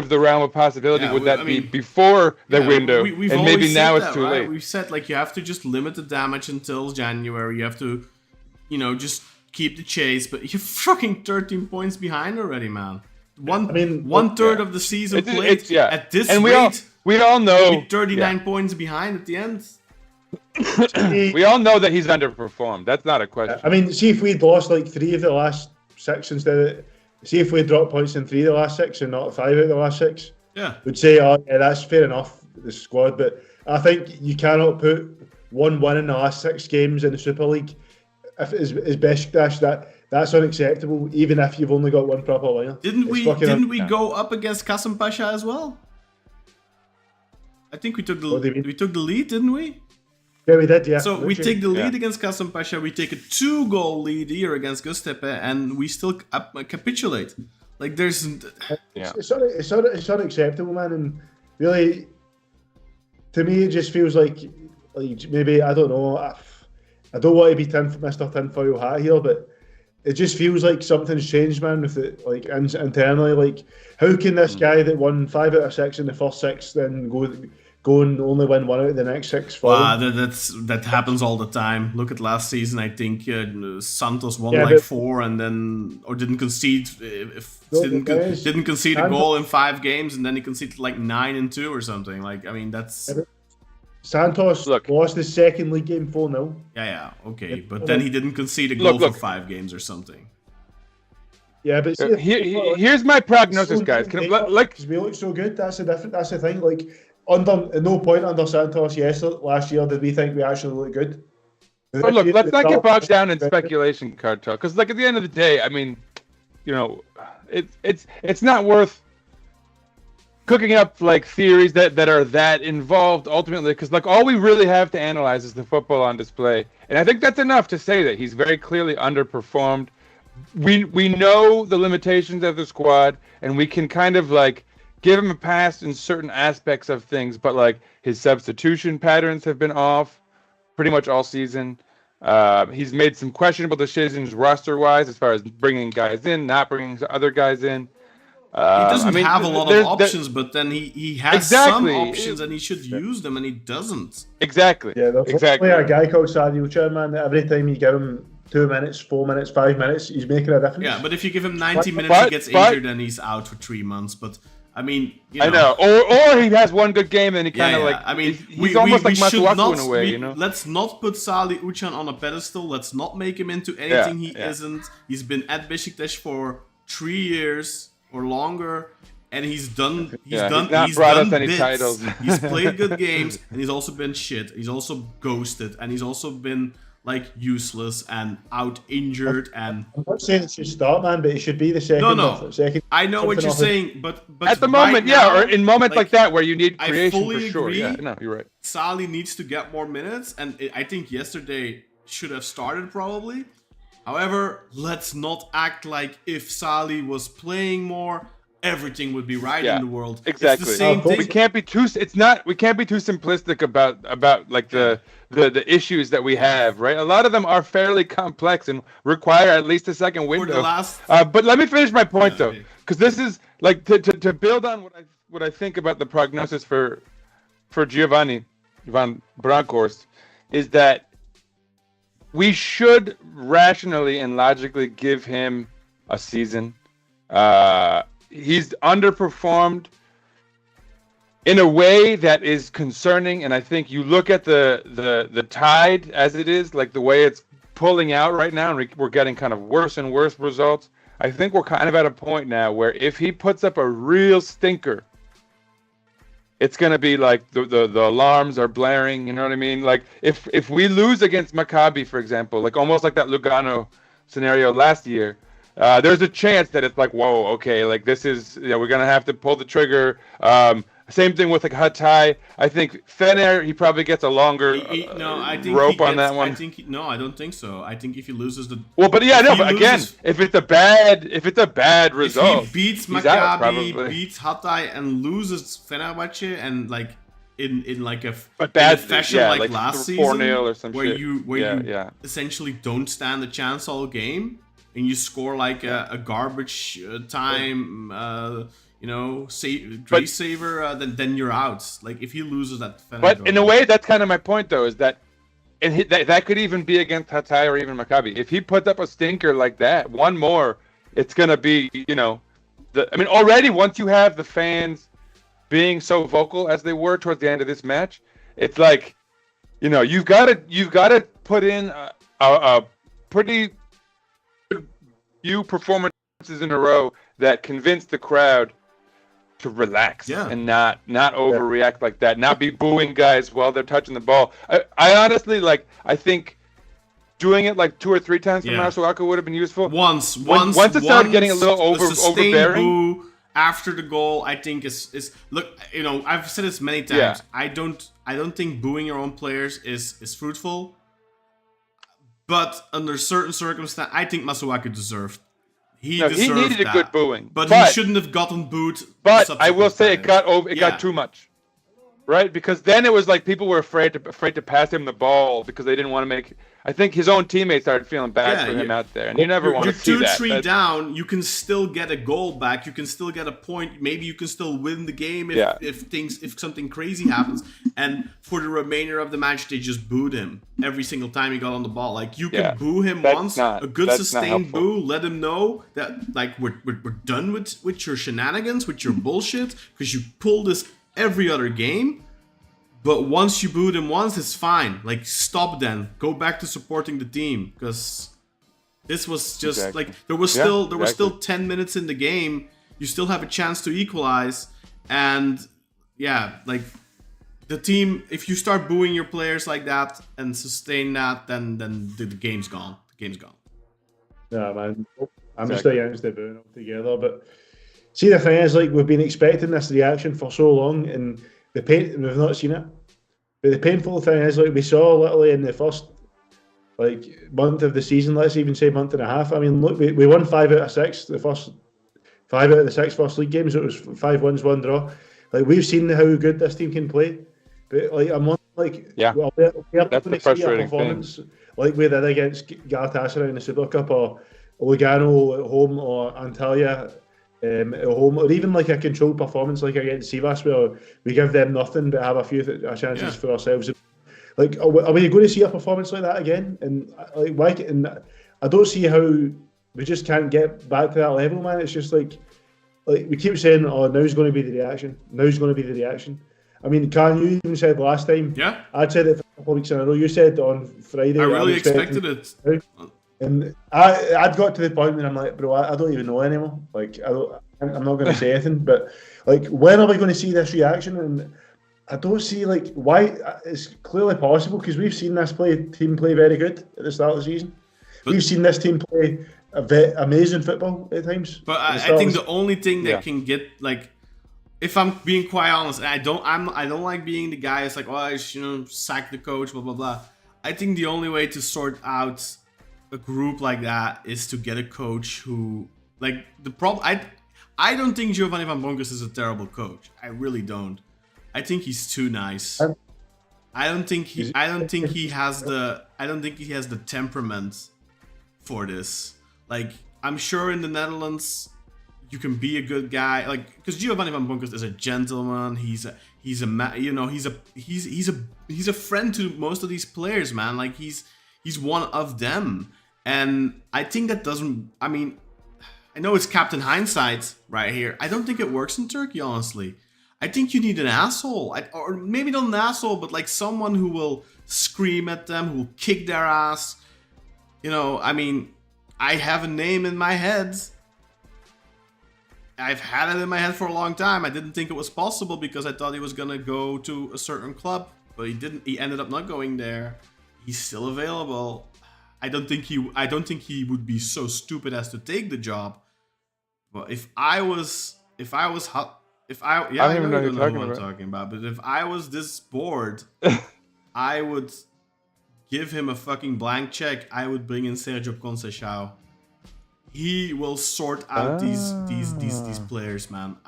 the realm of possibility would that be before the window? We've and maybe now it's that, too right? late. We've said like you have to just limit the damage until January. You have to, just keep the chase. But you're fucking 13 points behind already, man. One third of the season played. At this rate, we all know 39 points behind at the end. We all know that he's underperformed. That's not a question. I mean, see if we'd lost like 3 of the last 6 instead of. See if we dropped points in 3 of the last 6 and not 5 out of the last 6. Yeah. We'd say, that's fair enough, the squad. But I think you cannot put 1-1 in the last 6 games in the Super League. If it's Beşiktaş, that's unacceptable, even if you've only got one proper lineup. Didn't we go up against Kasımpaşa as well? I think we took the lead, didn't we? Yeah, we did, yeah. So we take the lead against Kasımpaşa, we take a 2-goal lead here against Göztepe, and we still capitulate. Like, there's... It's unacceptable, man, and really, to me, it just feels like maybe, I don't know, I don't want to be Mr. Tinfoil Hat here, but it just feels like something's changed, man, with it, like, internally. Like, how can this guy that won 5 out of 6 in the first 6 then go and only win 1 out of the next 6? Wow, that happens all the time. Look at last season. I think Santos won 4 and then didn't concede. Didn't concede a goal in 5 games, and then he conceded like 9 and 2 or something. Like, I mean, that's. Santos lost his second league game 4-0. Yeah, okay, but then he didn't concede a goal for 5 games or something. Yeah, but here's my prognosis, guys. Because we look so good. That's the thing. Like, at no point under Santos last year did we think we actually look good. But look, let's not get bogged down in speculation, Cartel, because like at the end of the day, I mean, it's not worth cooking up like theories that are that involved ultimately, because like all we really have to analyze is the football on display, and I think that's enough to say that he's very clearly underperformed. We know the limitations of the squad, and we can kind of like give him a pass in certain aspects of things, but like his substitution patterns have been off pretty much all season. He's made some questionable decisions roster-wise as far as bringing guys in, not bringing other guys in. He doesn't have a lot of options, but then he has some options and he should use them, and he doesn't. Exactly. Yeah, there's exactly a guy called Sadio Cher, man, that every time you give him 2 minutes, 4 minutes, 5 minutes, he's making a difference. Yeah, but if you give him 90 minutes, he gets injured and he's out for 3 months. But I mean, I know. Or he has one good game and he kind of like. I mean, he's almost like Masuaku in a way, Let's not put Salih Uçan on a pedestal. Let's not make him into anything he isn't. He's been at Beşiktaş for 3 years or longer, and he's done. He's done any bits. titles. He's played good games, and he's also been shit. He's also ghosted, and he's also been like useless and out injured. And I'm not saying it should start, man, but it should be the second. No. I know what you're saying, but at the moment, or in moments like that where you need creation for sure. Agree. Yeah, no, you're right. Salih needs to get more minutes, and I think yesterday should have started probably. However, let's not act like if Salih was playing more, everything would be right in the world. Exactly. It's the same thing. We can't be too. We can't be too simplistic about like the issues that we have. Right. A lot of them are fairly complex and require at least a second window. But let me finish my point though, because this is like to build on what I think about the prognosis for Giovanni van Bronckhorst is that we should rationally and logically give him a season. He's underperformed in a way that is concerning, and I think you look at the tide as it is, like the way it's pulling out right now, and we're getting kind of worse and worse results. I think we're kind of at a point now where if he puts up a real stinker, it's going to be like the alarms are blaring, you know what I mean? Like if we lose against Maccabi, for example, like almost like that Lugano scenario last year, there's a chance that it's like, whoa, okay, like this is, we're going to have to pull the trigger. Same thing with like Hatay. I think Fener, he probably gets a longer rope on that one. I don't think so. I think if he loses but again, if it's a bad result, if he beats Maccabi, beats Hatay, and loses Fenerbahce, and like in like a bad fashion like last season, 4-0 or some where shit. you essentially don't stand a chance all game, and you score like a garbage time, great saver, then you're out. Like if he loses that defender. But in a way, that's kind of my point, though, is that, and that could even be against Hatay or even Maccabi. If he puts up a stinker like that, one more, it's gonna be, already once you have the fans being so vocal as they were towards the end of this match, it's like, you've got to put in a pretty few performances in a row that convince the crowd to relax and not overreact like that, not be booing guys while they're touching the ball. I honestly, I think doing it like 2 or 3 times for Masuaku would have been useful. Once it started getting a little overbearing. Boo after the goal, I think is look. I've said this many times. Yeah. I don't think booing your own players is fruitful. But under certain circumstances, I think Masuaku deserved. He needed a good booing, but he shouldn't have gotten booed. But I will say it got too much, right? Because then it was like people were afraid to pass him the ball because they didn't want to make. I think his own teammates started feeling bad for him out there, and you never want to see that. You're 2-3 down. You can still get a goal back. You can still get a point. Maybe you can still win the game if something crazy happens. And for the remainder of the match, they just booed him every single time he got on the ball. Like you can boo him once, a good sustained boo. Let him know that we're done with your shenanigans, with your bullshit, because you pull this every other game. But once you booed him once, it's fine. Like, stop then. Go back to supporting the team. Because this was just, there was still 10 minutes in the game. You still have a chance to equalize. And, the team, if you start booing your players like that and sustain that, then the game's gone. The game's gone. Yeah, man. I'm just against the booing altogether. But, see, the thing is, we've been expecting this reaction for so long, and we've not seen it. But the painful thing is, we saw literally in the first month of the season, let's even say month and a half. I mean, look, we won 5 out of 6. The first 5 out of the 6 first league games, it was 5 wins, 1 draw. We've seen how good this team can play. But I'm wondering, that's the frustrating performance thing. Like we did against Galatasaray in the Super Cup, or Lugano at home, or Antalya at home, or even a controlled performance like against Sivas, where we give them nothing but have a few chances for ourselves. Are we going to see a performance like that again? And why? And I don't see how we just can't get back to that level, man. It's just like we keep saying, "Oh, now's going to be the reaction. Now's going to be the reaction." I mean, you even said last time. Yeah. I'd said it for a couple of weeks in a row. You said on Friday. I really expected it. And I'd got to the point where I'm like, bro, I don't even know anymore. I'm not going to say anything. But when are we going to see this reaction? And I don't see why. It's clearly possible because we've seen this team play very good at the start of the season. We've seen this team play amazing football at times. But I think the only thing that can get if I'm being quite honest, and I don't like being the guy that's I sack the coach, blah blah blah. I think the only way to sort out a group like that is to get a coach who the problem. I don't think Giovanni van Bronckhorst is a terrible coach. I really don't. I think he's too nice. I don't think he has the temperament for this. I'm sure in the Netherlands you can be a good guy, because Giovanni van Bronckhorst is a gentleman. He's a friend to most of these players, man. He's one of them. And I think that doesn't. I mean, I know it's Captain Hindsight right here. I don't think it works in Turkey, honestly. I think you need an asshole, or maybe not an asshole, but someone who will scream at them, who will kick their ass. I mean, I have a name in my head. I've had it in my head for a long time. I didn't think it was possible because I thought he was gonna go to a certain club, but he didn't. He ended up not going there. He's still available. I don't think he would be so stupid as to take the job. But I don't even know what I'm talking about. But if I was this bored, I would give him a fucking blank check. I would bring in Sergio Conceição. He will sort out these players, man.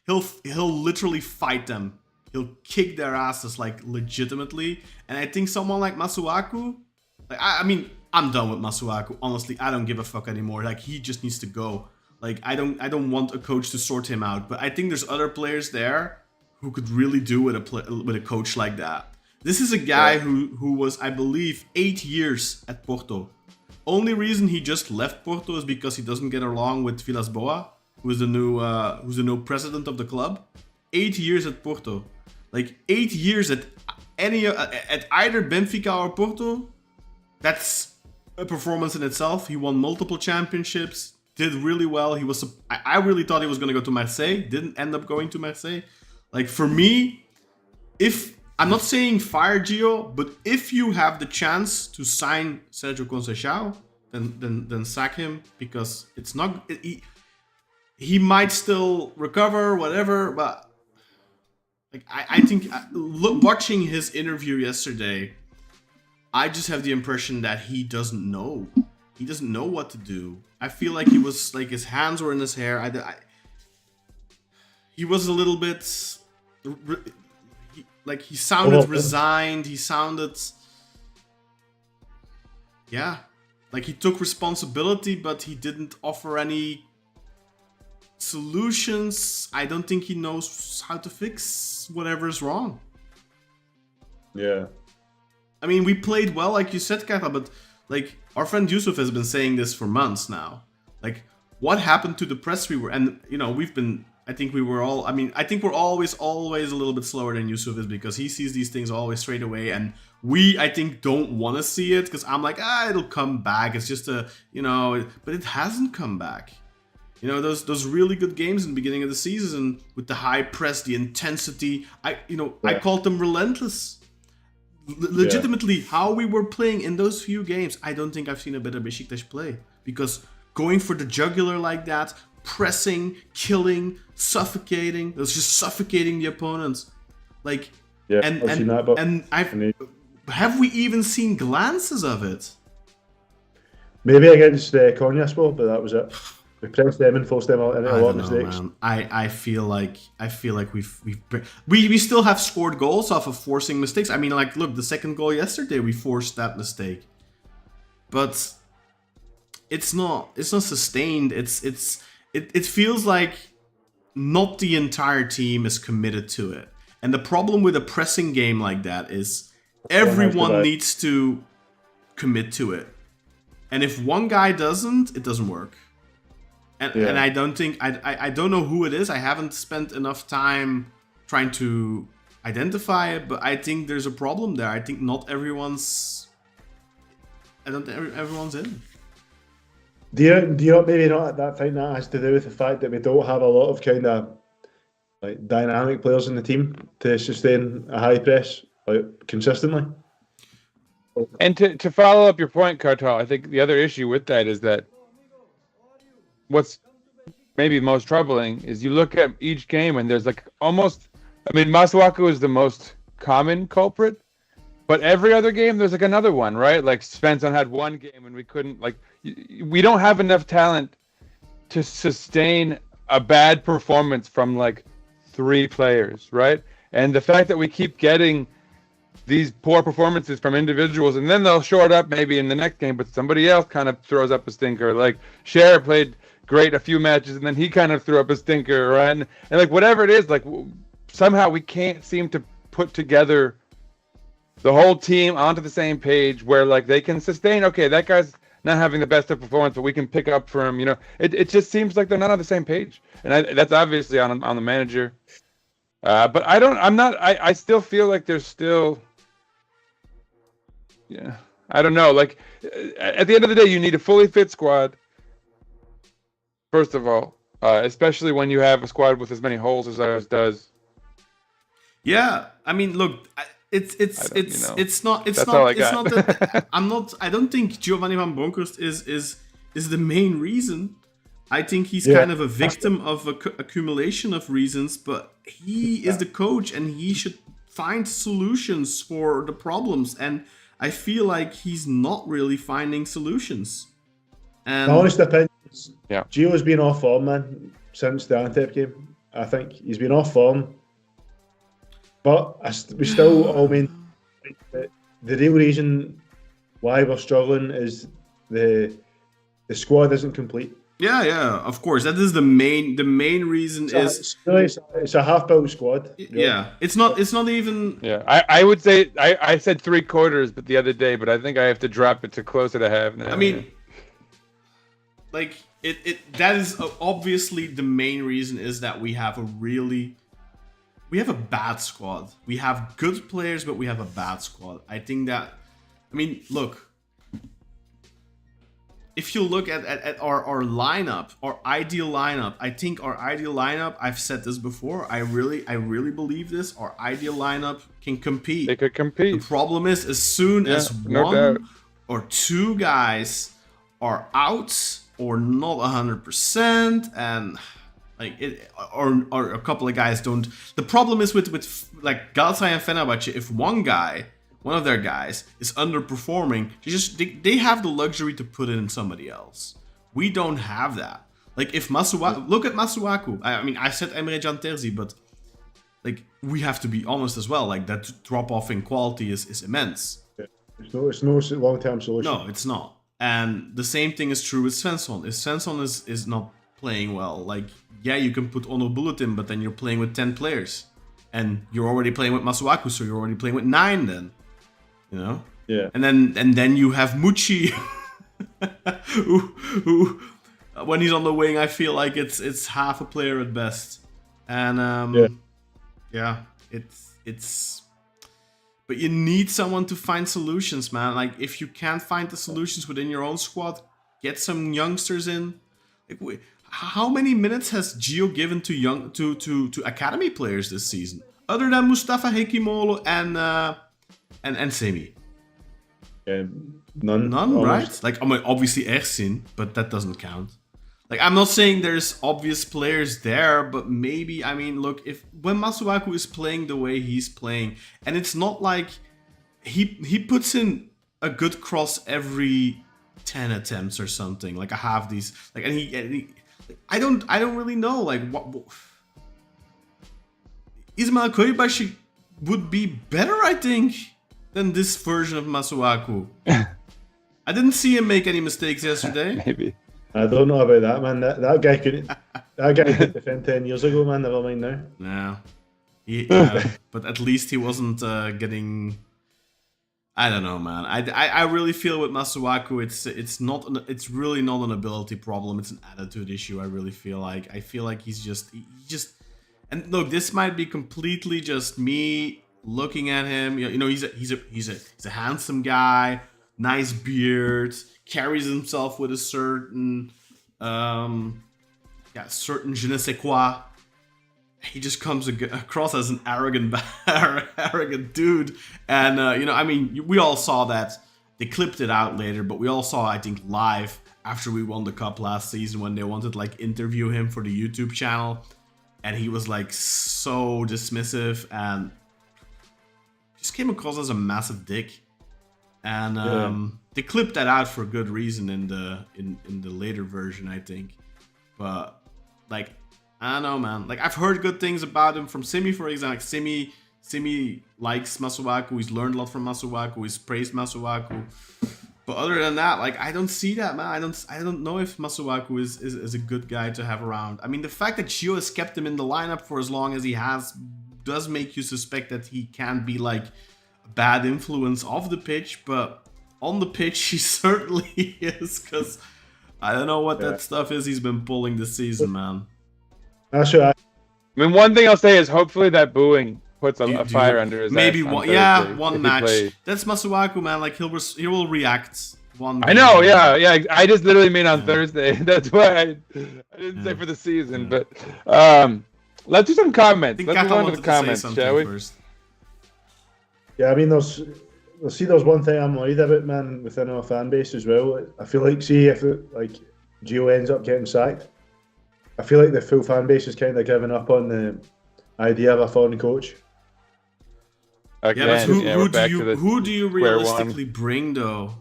He'll literally fight them. He'll kick their asses legitimately. And I think someone like Masuaku, I mean, I'm done with Masuaku. Honestly, I don't give a fuck anymore. Like, he just needs to go. Like, I don't want a coach to sort him out. But I think there's other players there who could really do with a coach like that. This is a guy who was, I believe, 8 years at Porto. Only reason he just left Porto is because he doesn't get along with Villas-Boas, who's the new president of the club. 8 years at Porto. Like, 8 years at either Benfica or Porto. That's a performance in itself. He won multiple championships, did really well. I really thought he was going to go to Marseille. Didn't end up going to Marseille. Like, for me, I'm not saying fire Gio, but if you have the chance to sign Sergio Conceição, then sack him, because it's not. He might still recover, whatever. But like, I think watching his interview yesterday, I just have the impression that he doesn't know. He doesn't know what to do. I feel like he was like, his hands were in his hair. He was a little bit. He sounded resigned. He sounded, like he took responsibility, but he didn't offer any solutions. I don't think he knows how to fix whatever is wrong. Yeah. I mean, we played well, like you said, Kata, but like our friend Yusuf has been saying this for months now. Like, what happened to the press we were, and we've been. I think we're always a little bit slower than Yusuf is, because he sees these things always straight away, and I think don't want to see it, because I'm like, it'll come back. It's just but it hasn't come back. Those really good games in the beginning of the season with the high press, the intensity. I called them relentless. Legitimately, how we were playing in those few games, I don't think I've seen a better Beşiktaş play, because going for the jugular like that, pressing, killing, suffocating. It was just suffocating the opponents. Like, have we even seen glances of it? Maybe against Konyaspor, but that was it. We pressed them and forced them out into a lot of mistakes. Man. I feel like we still have scored goals off of forcing mistakes. I mean, like, look, the second goal yesterday, we forced that mistake, but it's not sustained. It feels like not the entire team is committed to it. And the problem with a pressing game like that is everyone needs to commit to it. And if one guy doesn't, it doesn't work. And I don't think, I don't know who it is. I haven't spent enough time trying to identify it, but I think there's a problem there. I think everyone's in. Do you maybe not that think that has to do with the fact that we don't have a lot of kind of like dynamic players in the team to sustain a high press like consistently? And to follow up your point, Kartal, I think the other issue with that is that what's maybe most troubling is you look at each game and there's like Masuaku is the most common culprit, but every other game there's like another one, right? Like Svensson had one game and we couldn't, like, we don't have enough talent to sustain a bad performance from like 3 players, right? And the fact that we keep getting these poor performances from individuals, and then they'll short up maybe in the next game, but somebody else kind of throws up a stinker. Like Cher played great a few matches, and then he kind of threw up a stinker, right? And like whatever it is, like somehow we can't seem to put together the whole team onto the same page where like they can sustain. Okay, that guy's not having the best of performance, but we can pick up for him. It just seems like they're not on the same page, and that's obviously on the manager. But I still feel like there's still. Yeah, I don't know. Like, at the end of the day, you need a fully fit squad. First of all, especially when you have a squad with as many holes as ours does. Yeah, I mean, look, it's not that I don't think Giovanni van Bronckhorst is the main reason. I think he's kind of a victim of accumulation of reasons, but he is the coach and he should find solutions for the problems, and I feel like he's not really finding solutions. And my honest opinion is Gio's been off form, man, since the Antep game. I think he's been off form. But we still all mean that the real reason why we're struggling is the squad isn't complete. Yeah, of course. That is the main reason is It's a half-built squad. yeah. It's not even Yeah, I would say I said 3/4, but the other day, but I think I have to drop it to closer to half now. I mean, like it that is obviously the main reason is that we have a bad squad. We have good players, but we have a bad squad. I think that, I mean, look, if you look at our lineup, our ideal lineup, I think our ideal lineup, I've said this before, I really believe this, our ideal lineup can compete. they could compete. The problem is, as soon as no one doubt. or two guys are out or not 100%, and like it, or a couple of guys don't. The problem is with like Galatasaray and Fenerbahce. If one of their guys is underperforming, they have the luxury to put it in somebody else. We don't have that. Like if Masuaku, look at Masuaku. I mean, I said Emre Can Terzi, but like we have to be honest as well. Like that drop off in quality is immense. It's no long-term solution. No, it's not. And the same thing is true with Svensson. If Svensson is not playing well, like yeah, you can put Onur Bulut in, but then you're playing with 10 players, and you're already playing with Masuaku, so you're already playing with 9 then. You know? Yeah. And then you have Mucci, who when he's on the wing, I feel like it's half a player at best. And yeah, it's. But you need someone to find solutions, man. Like if you can't find the solutions within your own squad, get some youngsters in. Like, how many minutes has Gio given to academy players this season, other than Mustafa Hekimolo and Semi? None. None, almost. right? Like, I mean, obviously Ersin, but that doesn't count. Like, I'm not saying there's obvious players there, but maybe, I mean, look, when Masuaku is playing the way he's playing, and it's not like he puts in a good cross every 10 attempts or something. Like I have these, like, and he I don't really know, like what Ismail Koibashi would be better, I think, than this version of Masuaku. I didn't see him make any mistakes yesterday. Maybe. I don't know about that, man. That guy could defend 10 years ago, man. Never mind now. No, but at least he wasn't getting. I don't know, man. I really feel with Masuaku, it's really not an ability problem. It's an attitude issue. I really feel like. I feel like he just. And look, this might be completely just me looking at him. You know, he's a handsome guy, nice beard, carries himself with a certain certain je ne sais quoi. He just comes across as an arrogant dude. And, you know, I mean, we all saw that. They clipped it out later, but we all saw, I think, live after we won the cup last season when they wanted to, like, interview him for the YouTube channel. And he was, like, so dismissive and just came across as a massive dick. And they clipped that out for a good reason in the later version, I think. But, like, I don't know, man. Like, I've heard good things about him from Simi, for example. Like, Simi likes Masuaku. He's learned a lot from Masuaku. He's praised Masuaku. But other than that, like, I don't see that, man. I don't know if Masuaku is a good guy to have around. I mean, the fact that Gio has kept him in the lineup for as long as he has does make you suspect that he can be, like, a bad influence off the pitch. But on the pitch, he certainly is. Because I don't know what that stuff is he's been pulling this season, man. That's right. I mean, one thing I'll say is hopefully that booing puts a fire under his maybe ass. One Thursday, match. That's Masuaku, man. Like he will react. I know, yeah. I just literally mean on Thursday. That's why I didn't say for the season. But let's do some comments. Let's move on to the comments, shall we? First. Yeah, I mean, there's one thing I'm worried about, man, within our fan base as well. I feel like, see, if Gio ends up getting sacked, I feel like the full fan base is kind of giving up on the idea of a foreign coach. Again, who do you realistically bring though?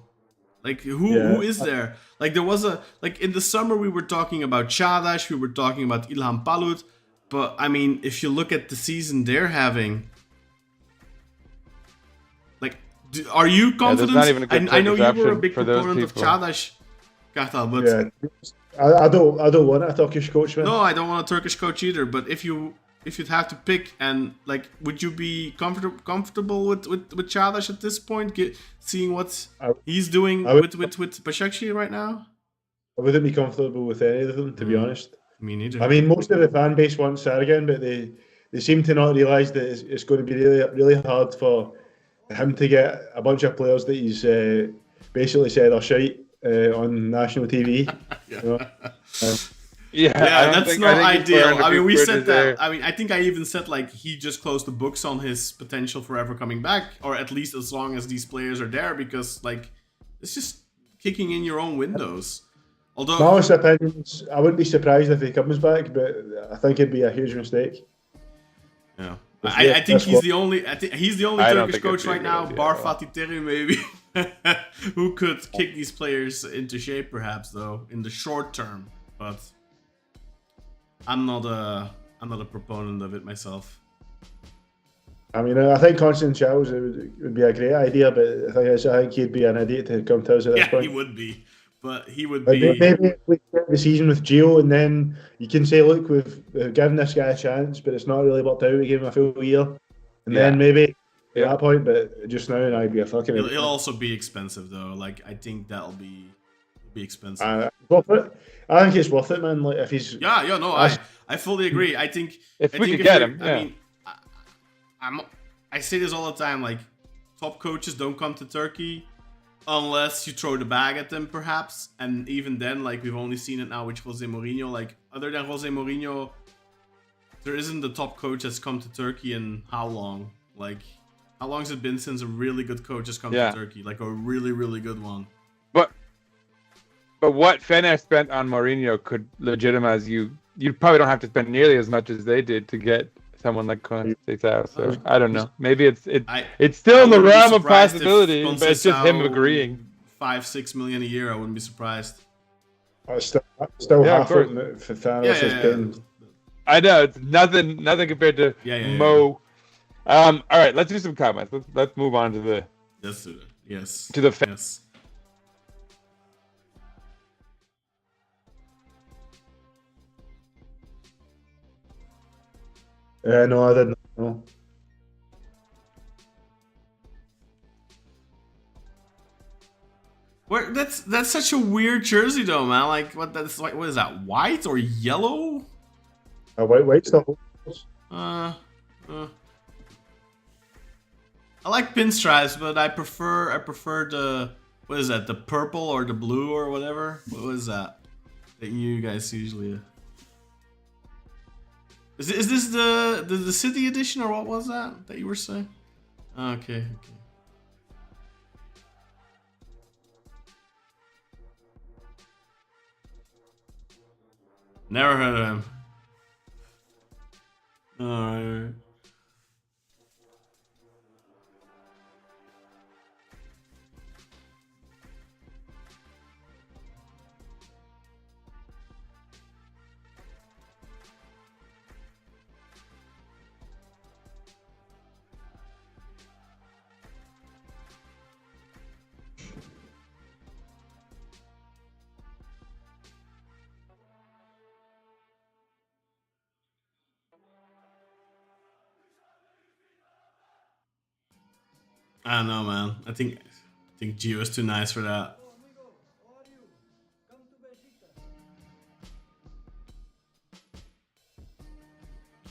Like who is there? Like there was in the summer we were talking about Çağdaş, we were talking about Ilhan Palut, but I mean if you look at the season they're having, like Are you confident? not even a good I know you were a option big for those proponent of people. Çağdaş, Kartal, but Yeah, I don't want a Turkish coach, man. no, I don't want a Turkish coach either. But if you'd have to pick, and like, would you be comfortable with Çağdaş at this point, seeing what he's doing I would- with Başakşehir right now? I wouldn't be comfortable with any of them, to be honest. Me neither. I mean, most of the fan base wants Sergen, but they seem to not realise that it's going to be really hard for him to get a bunch of players that he's basically said are shite on national TV. You know? Yeah, That's not ideal. I mean, we said there. that. I mean, I think I even said like he just closed the books on his potential for ever coming back, or at least as long as these players are there, because like it's just kicking in your own windows. Although, My honest opinion is I wouldn't be surprised if he comes back, but I think it'd be a huge mistake. yeah, If I think that's he's what- the only. I think he's the only I don't Turkish think it'd coach be a right good now, idea bar at all. Fatih Terim maybe, who could kick these players into shape, perhaps though in the short term. But I'm not a proponent of it myself. I mean, I think Constantine Charles would be a great idea, but I think he'd be an idiot to come to us at this Yeah, point. he would be, but he would But be. maybe we start the season with Gio, and then you can say, look, we've given this guy a chance, but it's not really worked out. We gave him a full year, and then maybe at that point. But just now, I'd be a fucking. He'll also be expensive though. Like I think that'll be expensive. Worth it. I think it's worth it, man. Like if he's Yeah, no, I fully agree. I think If I we think could get you're- him, I yeah. mean, I say this all the time. Like top coaches don't come to Turkey unless you throw the bag at them, perhaps. And even then, like we've only seen it now with Jose Mourinho. Like other than Jose Mourinho, there isn't the top coach that's come to Turkey in how long? Like how long has it been since a really good coach has come Yeah. to Turkey? Like a really, really good one. But what Fener spent on Mourinho could legitimize you. You probably don't have to spend nearly as much as they did to get someone like Conceição. So I don't know. Maybe it's still in the I wouldn't be realm of surprised if possibility, but it's just him Conceição agreeing. 5-6 million a year. I wouldn't be surprised. still Yeah, of half course. of for Thanos Yeah, is yeah. paying. I know it's nothing compared to Yeah. Mo. All right, let's do some comments. Let's move on to the Let's do that. Yes. To the fa- yes. No, I didn't know. Where that's such a weird jersey though, man. Like what is that? White or yellow? White stuff. I like pinstripes, but I prefer the what is that? The purple or the blue or whatever. What was that? That you guys usually. Is this the city edition or what was that you were saying? Okay. Never heard of him. Alright. I don't know, man. I think Gio is too nice for that.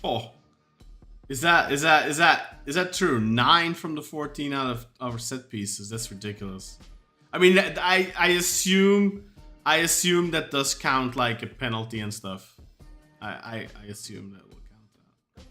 Oh, is that true? 9 from the 14 out of our set pieces. That's ridiculous. I mean, I assume that does count like a penalty and stuff. I assume that will count that.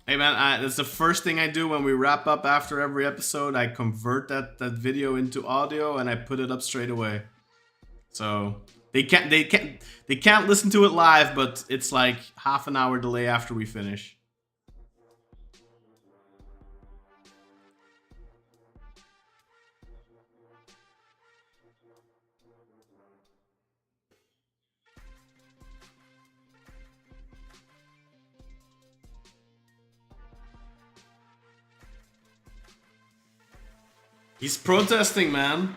Hey man, that's the first thing I do when we wrap up after every episode. I convert that video into audio and I put it up straight away. So They can't listen to it live, but it's like half an hour delay after we finish. He's protesting, man.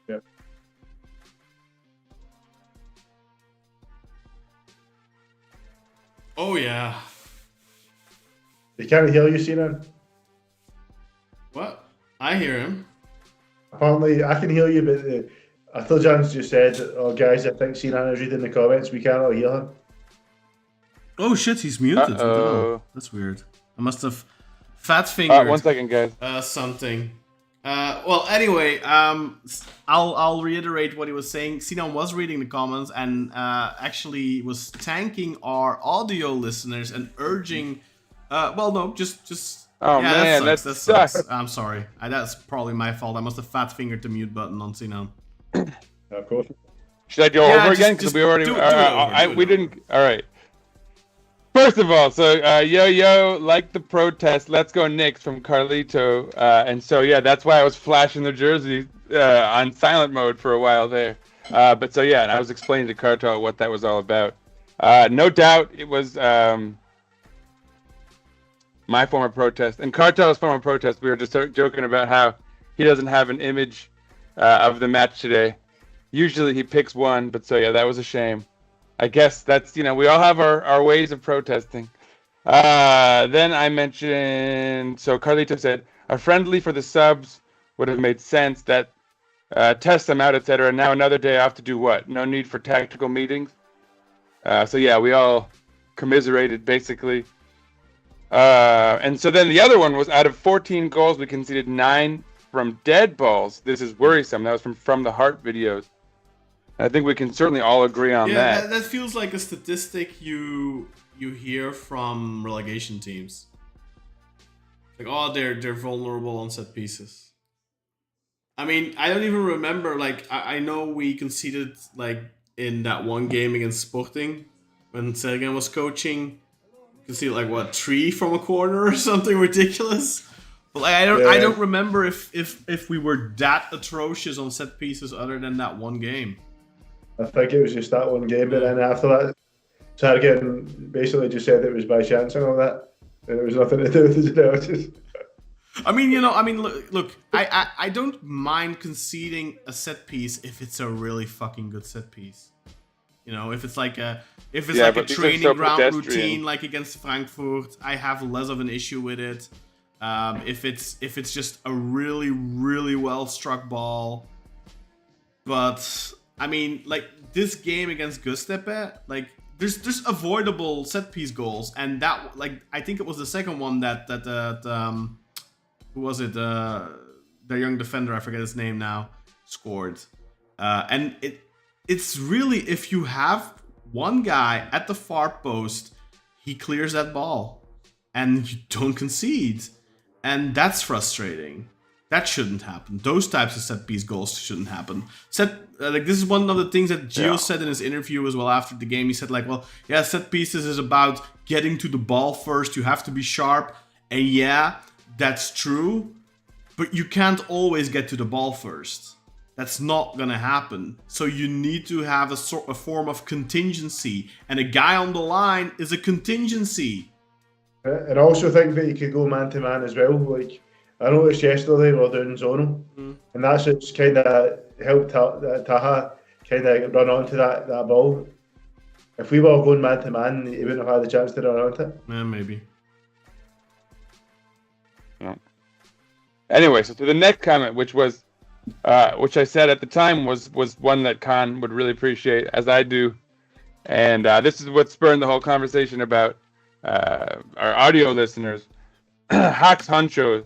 Yeah. Oh yeah. They can't hear you, Sinan. What? I hear him. Apparently, I can hear you, but I thought Jan's just said, "Oh, guys, I think Sinan is reading the comments. We cannot hear him." Oh shit, he's muted. Uh-oh. Oh, that's weird. I must have fat fingered. 1 second, guys. Something. Well, anyway, I'll reiterate what he was saying. Sinan was reading the comments and actually was thanking our audio listeners and urging. Well, no, just. Oh yeah, man, that that sucks. sucks. I'm sorry. That's probably my fault. I must have fat fingered the mute button on Sinan. Of course. Should I go Yeah, over just- again? Because just we already. do it over, We didn't. All right. First of all, so yo, like the protest, let's go Knicks from Carlito, and so yeah, that's why I was flashing the jersey on silent mode for a while there. But so yeah, and I was explaining to Cartel what that was all about. No doubt, it was my form of protest and Cartel's form of protest. We were just joking about how he doesn't have an image of the match today. Usually he picks one, but so yeah, that was a shame. I guess that's, we all have our ways of protesting. Then I mentioned, so Carlito said, a friendly for the subs would have made sense, that test them out, etc. Now another day off to do what? No need for tactical meetings. So yeah, we all commiserated basically. And so then the other one was, out of 14 goals, we conceded 9 from dead balls. This is worrisome. That was from the Heart videos. I think we can certainly all agree on that. That feels like a statistic you hear from relegation teams. Like, oh, they're vulnerable on set pieces. I mean, I don't even remember. Like, I know we conceded like in that one game against Sporting when Sergen was coaching. You conceded like what, 3 from a corner or something ridiculous. But like, I don't remember if we were that atrocious on set pieces other than that one game. I think it was just that one game, but then after that, Sergen basically just said it was by chance and all that, and it was nothing to do with the genetics. I mean, look, I don't mind conceding a set piece if it's a really fucking good set piece. If it's like a training ground routine like against Frankfurt, I have less of an issue with it. If it's just a really, really well struck ball, but I mean, like this game against Göztepe, like there's avoidable set piece goals, and that, like, I think it was the second one that who was it? Their young defender, I forget his name now, scored. And it's really, if you have one guy at the far post, he clears that ball, and you don't concede, and that's frustrating. That shouldn't happen. Those types of set piece goals shouldn't happen. This is one of the things that Gio said in his interview as well after the game. He said, like, well, yeah, set pieces is about getting to the ball first. You have to be sharp. And yeah, that's true. But you can't always get to the ball first. That's not going to happen. So you need to have a form of contingency. And a guy on the line is a contingency. And I also think that you could go man-to-man as well. Like, I noticed yesterday we were doing zonal, and that's just kind of helped Taha kind of run onto that ball. If we were going man-to-man, he wouldn't have had the chance to run onto it. Yeah, maybe. No. Anyway, so to the next comment, which I said at the time was one that Khan would really appreciate, as I do, and this is what spurred the whole conversation about our audio listeners. Hawks Honcho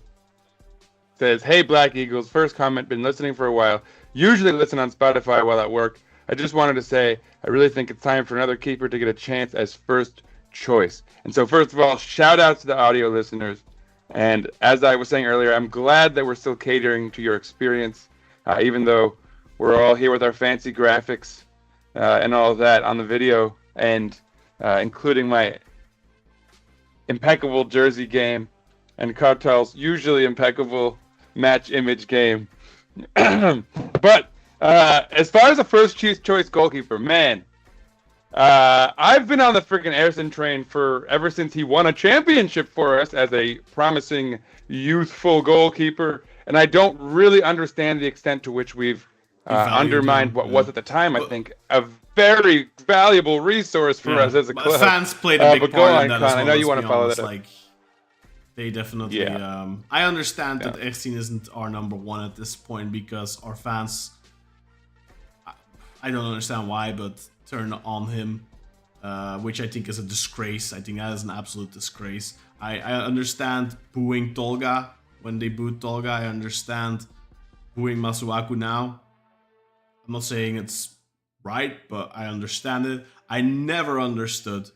says, "Hey Black Eagles, first comment, been listening for a while. Usually listen on Spotify while at work. I just wanted to say, I really think it's time for another keeper to get a chance as first choice." And so first of all, shout out to the audio listeners. And as I was saying earlier, I'm glad that we're still catering to your experience. even though we're all here with our fancy graphics and all of that on the video, and including my impeccable jersey game and Cartel's usually impeccable match image game. But as far as a first choice goalkeeper, man, I've been on the freaking Eriksen train ever since he won a championship for us as a promising youthful goalkeeper, and I don't really understand the extent to which we've undermined what was at the time, I think, a very valuable resource for us as a club. Fans played a big part in that as well. I know you want to follow that up. Like, they definitely. I understand that Eriksen isn't our number one at this point because our fans. I don't understand why, but turn on him, which I think is a disgrace. I think that is an absolute disgrace. I understand booing Tolga when they booed Tolga. I understand booing Masuaku now. I'm not saying it's right, but I understand it. I never understood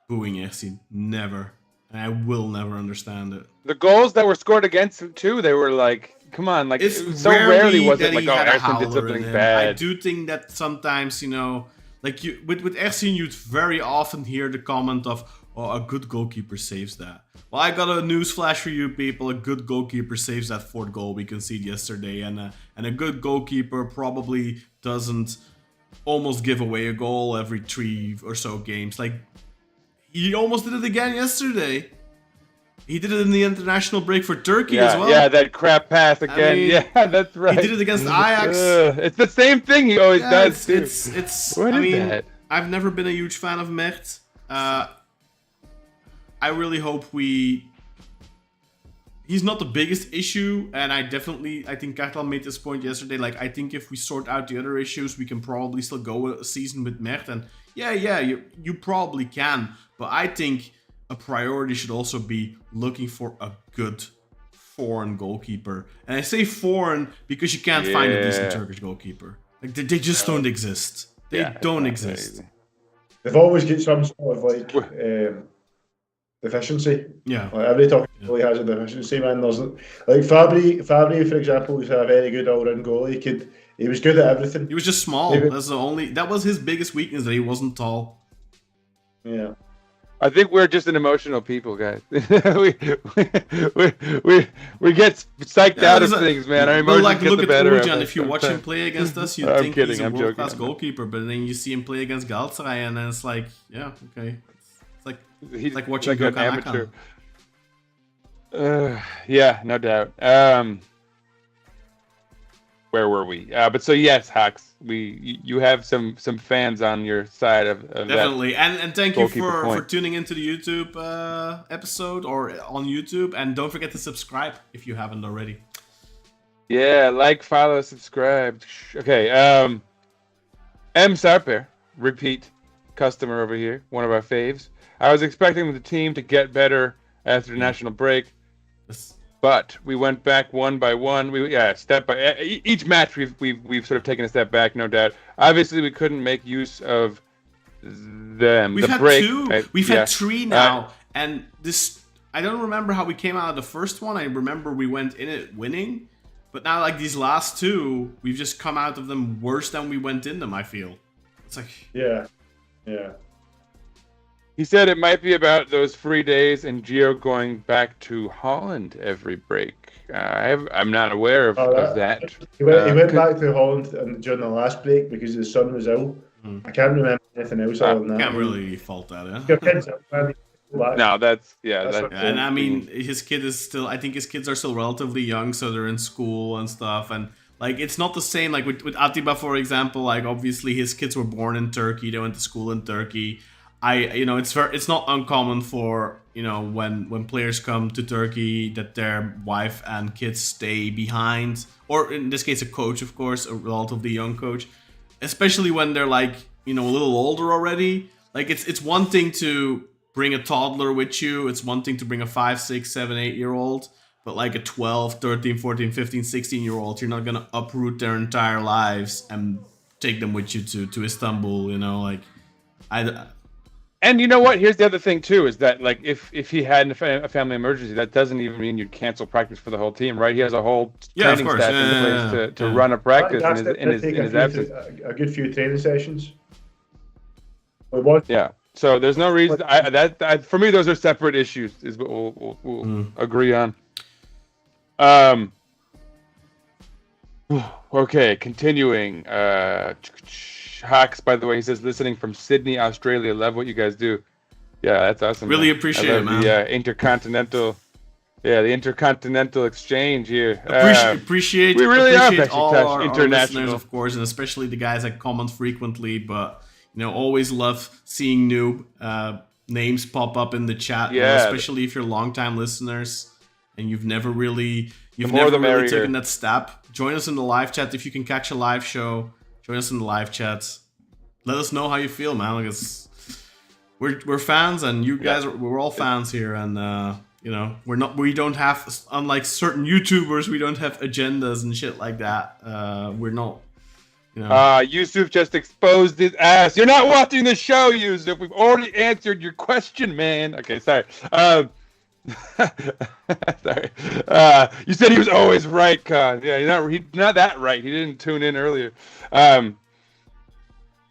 booing Eriksen. Never. And I will never understand it. The goals that were scored against him, too, they were like, come on. Like, so rarely was it like, oh, Eriksen did something bad. I do think that sometimes, like with Eriksen, you'd very often hear the comment of, oh, a good goalkeeper saves that. Well, I got a news flash for you people. A good goalkeeper saves that fourth goal we conceded yesterday. And a good goalkeeper probably doesn't almost give away a goal every 3 or so games. Like, he almost did it again yesterday. He did it in the international break for Turkey as well. Yeah, that crap pass again. I mean, yeah, that's right. He did it against Ajax. It's the same thing he always does. It's what is that? I've never been a huge fan of Mert. I really hope he's not the biggest issue, and I think Kartal made this point yesterday. Like, I think if we sort out the other issues, we can probably still go a season with Mert. And you probably can. But I think a priority should also be looking for a good foreign goalkeeper. And I say foreign because you can't find a decent Turkish goalkeeper. Like, they just don't exist. They don't exist. They've always got some sort of like deficiency. Yeah. Like every time goalie has a deficiency, man. There's like Fabry, for example, was a very good all-round goalie. He was good at everything. He was just small. That was his biggest weakness, that he wasn't tall. Yeah. I think we're just an emotional people, guys. we get psyched out of things, man. Our emotions like, get look the at better of Urjan. us. If you watch him play against us, you think he's a world-class goalkeeper, but then you see him play against Galatasaray, and then it's like, yeah, okay. It's like watching like an amateur. Yeah, no doubt. Where were we? But so yes, Hux, you have some fans on your side of definitely, and thank you for tuning into the YouTube episode or on YouTube, and don't forget to subscribe if you haven't already. Yeah, like, follow, subscribe. Okay, M Sarper, repeat customer over here, one of our faves. I was expecting the team to get better after the national break. But we went back one by one. Step by each match we've sort of taken a step back, no doubt. Obviously, we couldn't make use of them. We've had two. We've had three now, and this I don't remember how we came out of the first one. I remember we went in it winning, but now like these last two, we've just come out of them worse than we went in them. I feel it's like yeah. He said it might be about those free days and Gio going back to Holland every break. I'm not aware of that. He went back to Holland during the last break because his son was ill. I can't remember anything else other than that. Can't really fault that. No, that's and I mean, his kid is still. I think his kids are still relatively young, so they're in school and stuff. And like, it's not the same. Like with Atiba, for example. Like, obviously, his kids were born in Turkey. They went to school in Turkey. It's not uncommon for, when players come to Turkey that their wife and kids stay behind, or in this case a coach, of course, a relatively young coach, especially when they're like, a little older already. Like, it's one thing to bring a toddler with you, it's one thing to bring a 5, 6, 7, 8-year-old, but like a 12, 13, 14, 15, 16-year-old, you're not gonna uproot their entire lives and take them with you to Istanbul, And you know what? Here's the other thing too: is that like if he had a family emergency, that doesn't even mean you'd cancel practice for the whole team, right? He has a whole training of course. staff in place to run a practice in his absence. A good few training sessions. Yeah. So there's no reason. For me, those are separate issues. Is what we'll agree on. Okay, continuing. Hawks, by the way, he says listening from Sydney, Australia. Love what you guys do. Yeah, that's awesome. Really man. appreciate it, man. The intercontinental. Yeah, the intercontinental exchange here. Appreciate we really appreciate are all our international, listeners, of course, and especially the guys that comment frequently. But always love seeing new names pop up in the chat. Yeah, especially if you're longtime listeners and you've never really taken that step. Join us in the live chat if you can catch a live show. Join us in the live chat. Let us know how you feel, man. Because we're fans, and you guys we're all fans here, and we don't have, unlike certain YouTubers, we don't have agendas and shit like that. We're not. Yusuf just exposed his ass. You're not watching the show, Yusuf. We've already answered your question, man. Okay, sorry. Sorry. You said he was always right, Khan. Yeah, he's not that right. He didn't tune in earlier.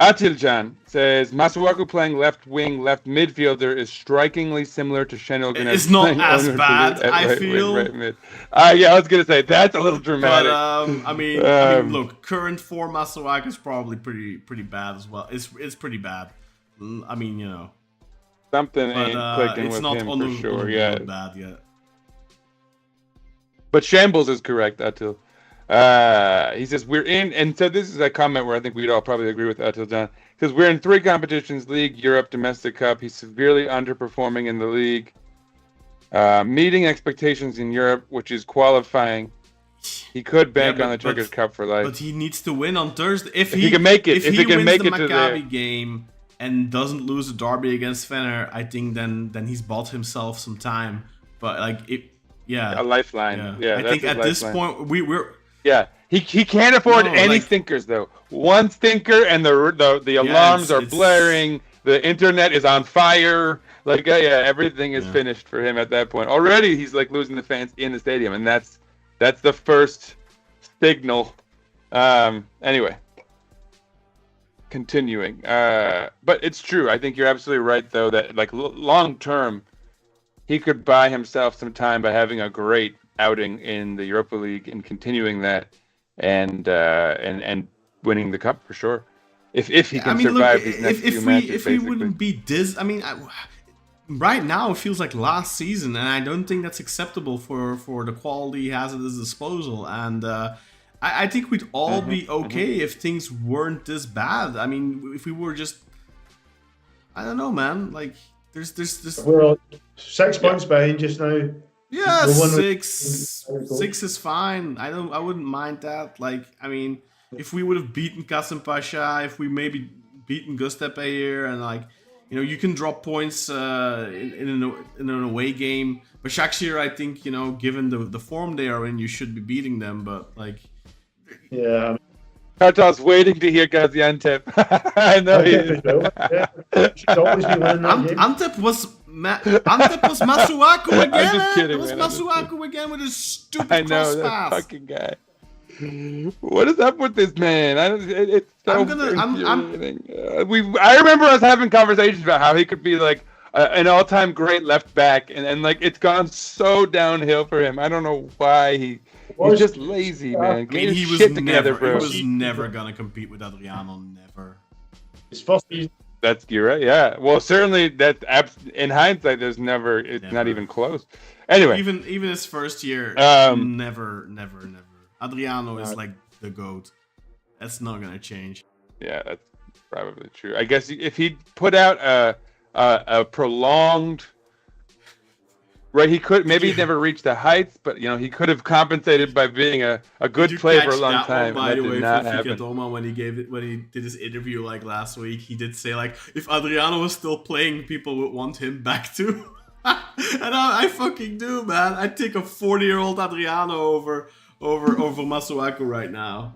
Atiljan says Masuaku playing left wing, left midfielder is strikingly similar to Shen Ilganesh. It's not as bad, I feel. Right mid. I was gonna say that's a little dramatic. But I mean, look, current form Masuaku is probably pretty bad as well. It's pretty bad. I mean, something ain't clicking with him for sure. Yeah, bad yet. But Shambles is correct, Atil. He says we're in, and so this is a comment where I think we'd all probably agree with Atil John. He says we're in 3 competitions: League, Europe, Domestic Cup. He's severely underperforming in the league, meeting expectations in Europe, which is qualifying. He could bank on the Turkish Cup for life. But he needs to win on Thursday. If he can make it, if he can make it to the Maccabi game and doesn't lose a derby against Fener, I think then he's bought himself some time. But a lifeline. Yeah, I think at this point we're. Yeah, he can't afford any stinkers though. One stinker and the alarms are blaring. The internet is on fire. Everything is finished for him at that point. Already he's losing the fans in the stadium, and that's the first signal. Anyway, continuing. But it's true. I think you're absolutely right though that long term, he could buy himself some time by having a great outing in the Europa League and continuing that, and winning the cup for sure. If he can survive these next few matches, if we wouldn't be this, right now it feels like last season, and I don't think that's acceptable for the quality he has at his disposal. And I think we'd all be okay if things weren't this bad. I mean, if we were just, I don't know, man. There's this. We're 6 points behind just now. Yeah, six is fine. I wouldn't mind that. If we would have beaten Kasım Pasha, if we maybe beaten Göztepe here, and you can drop points in an away game. But Başakşehir, I think, given the form they are in, you should be beating them. But yeah. Kartal's waiting to hear Gaziantep. I know he is. Should always be winning that game. Antep was Masuaku again. I'm just kidding, it was Masuaku again with his stupid I know, cross that pass. fucking guy. What is up with this man? It's so infuriating. I remember us having conversations about how he could be an all-time great left back, and it's gone so downhill for him. I don't know why he's just lazy, man. Get his shit together, bro. He was never gonna compete with Adriano. Never. His first season. You're right. Yeah. Well, certainly in hindsight, it's never. Not even close. Anyway, even his first year, never. Adriano is the GOAT. That's not gonna change. Yeah, that's probably true. I guess if he put out a prolonged, right? He could maybe never reach the heights, but he could have compensated by being a good player for a long time. By the way, not for happen. Fikatoma, when he did his interview last week, he did say if Adriano was still playing, people would want him back too. And I fucking do, man. I'd take a 40-year-old Adriano over Masuaku right now.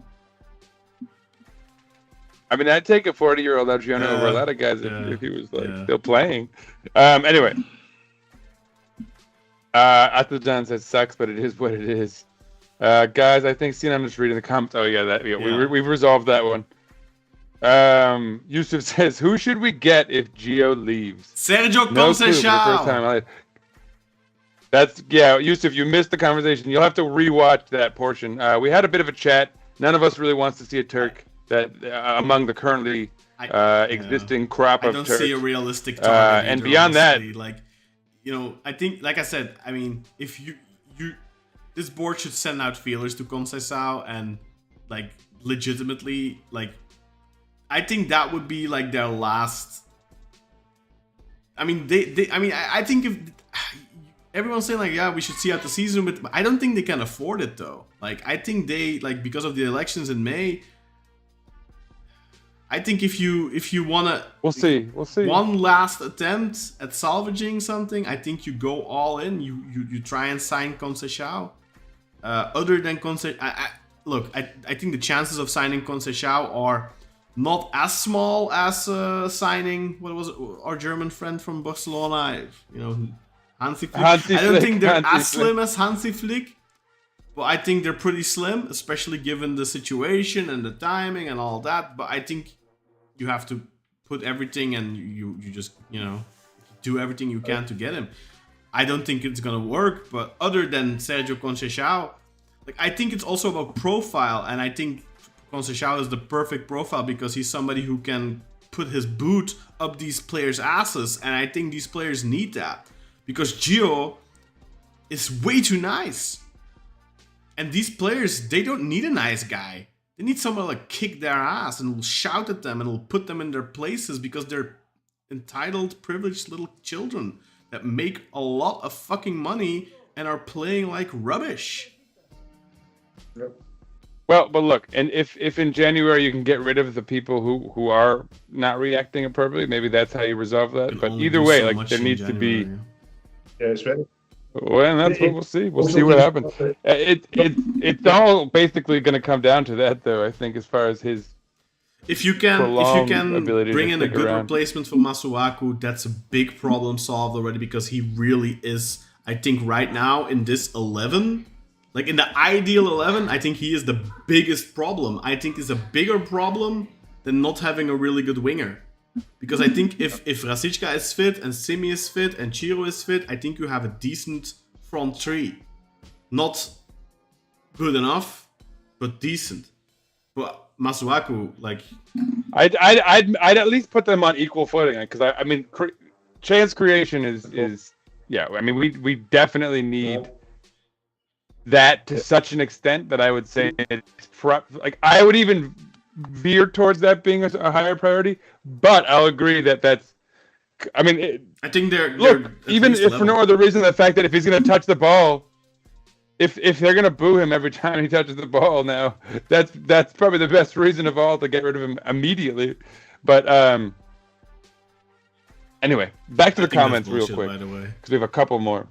I mean, I'd take a 40-year-old Adriano over a lot of guys if he was still playing. Anyway, Athajan says sucks, but it is what it is. Guys, I think I'm just reading the comments. Oh yeah, we've resolved that one. Yusuf says, who should we get if Gio leaves? Sergio Conceição. That's Yusuf, you missed the conversation. You'll have to rewatch that portion. We had a bit of a chat. None of us really wants to see a Turk that among the currently existing crop of Turks. I don't see a realistic target. And beyond that, I think, like I said, I mean, if you this board should send out feelers to Conceição and like legitimately I think that would be like their last. I mean, I think if everyone's saying we should see out the season, but I don't think they can afford it though. I think they because of the elections in May. I think if you wanna, we'll see one last attempt at salvaging something. I think you go all in. You try and sign Conceição. Other than Conceição, I think the chances of signing Conceição are not as small as signing our German friend from Barcelona. Hansi Flick. I don't think they're as slim as Hansi Flick, but I think they're pretty slim, especially given the situation and the timing and all that. But I think you have to put everything and you just do everything you can to get him. I don't think it's gonna work, but other than Sergio Conceição, I think it's also about profile, and I think Conceição is the perfect profile because he's somebody who can put his boot up these players' asses, and I think these players need that because Gio is way too nice, and these players, they don't need a nice guy. They need someone to kick their ass and will shout at them and will put them in their places because they're entitled, privileged little children that make a lot of fucking money and are playing like rubbish. Yep. Well, but look, and if in January you can get rid of the people who are not reacting appropriately, maybe that's how you resolve that. But either way, there needs to be. Yeah, it's ready. Well, that's what we'll see. We'll see what happens. It's all basically going to come down to that, though. I think, as far as his. If you can bring in a good replacement for Masuaku, that's a big problem solved already because he really is. I think right now in this 11. In the ideal 11, I think he is the biggest problem. I think it's a bigger problem than not having a really good winger. Because I think if Rasicka is fit and Simi is fit and Chiro is fit, I think you have a decent front three. Not good enough, but decent. But Masuaku, I'd at least put them on equal footing because I mean chance creation is I mean we definitely need that to such an extent that I would say it's I would even veer towards that being a higher priority, but I'll agree that's. I mean, I think they're even if level. For no other reason, the fact that if he's going to touch the ball, if they're going to boo him every time he touches the ball now, that's probably the best reason of all to get rid of him immediately. But anyway, back to the comments real quick because we have a couple more.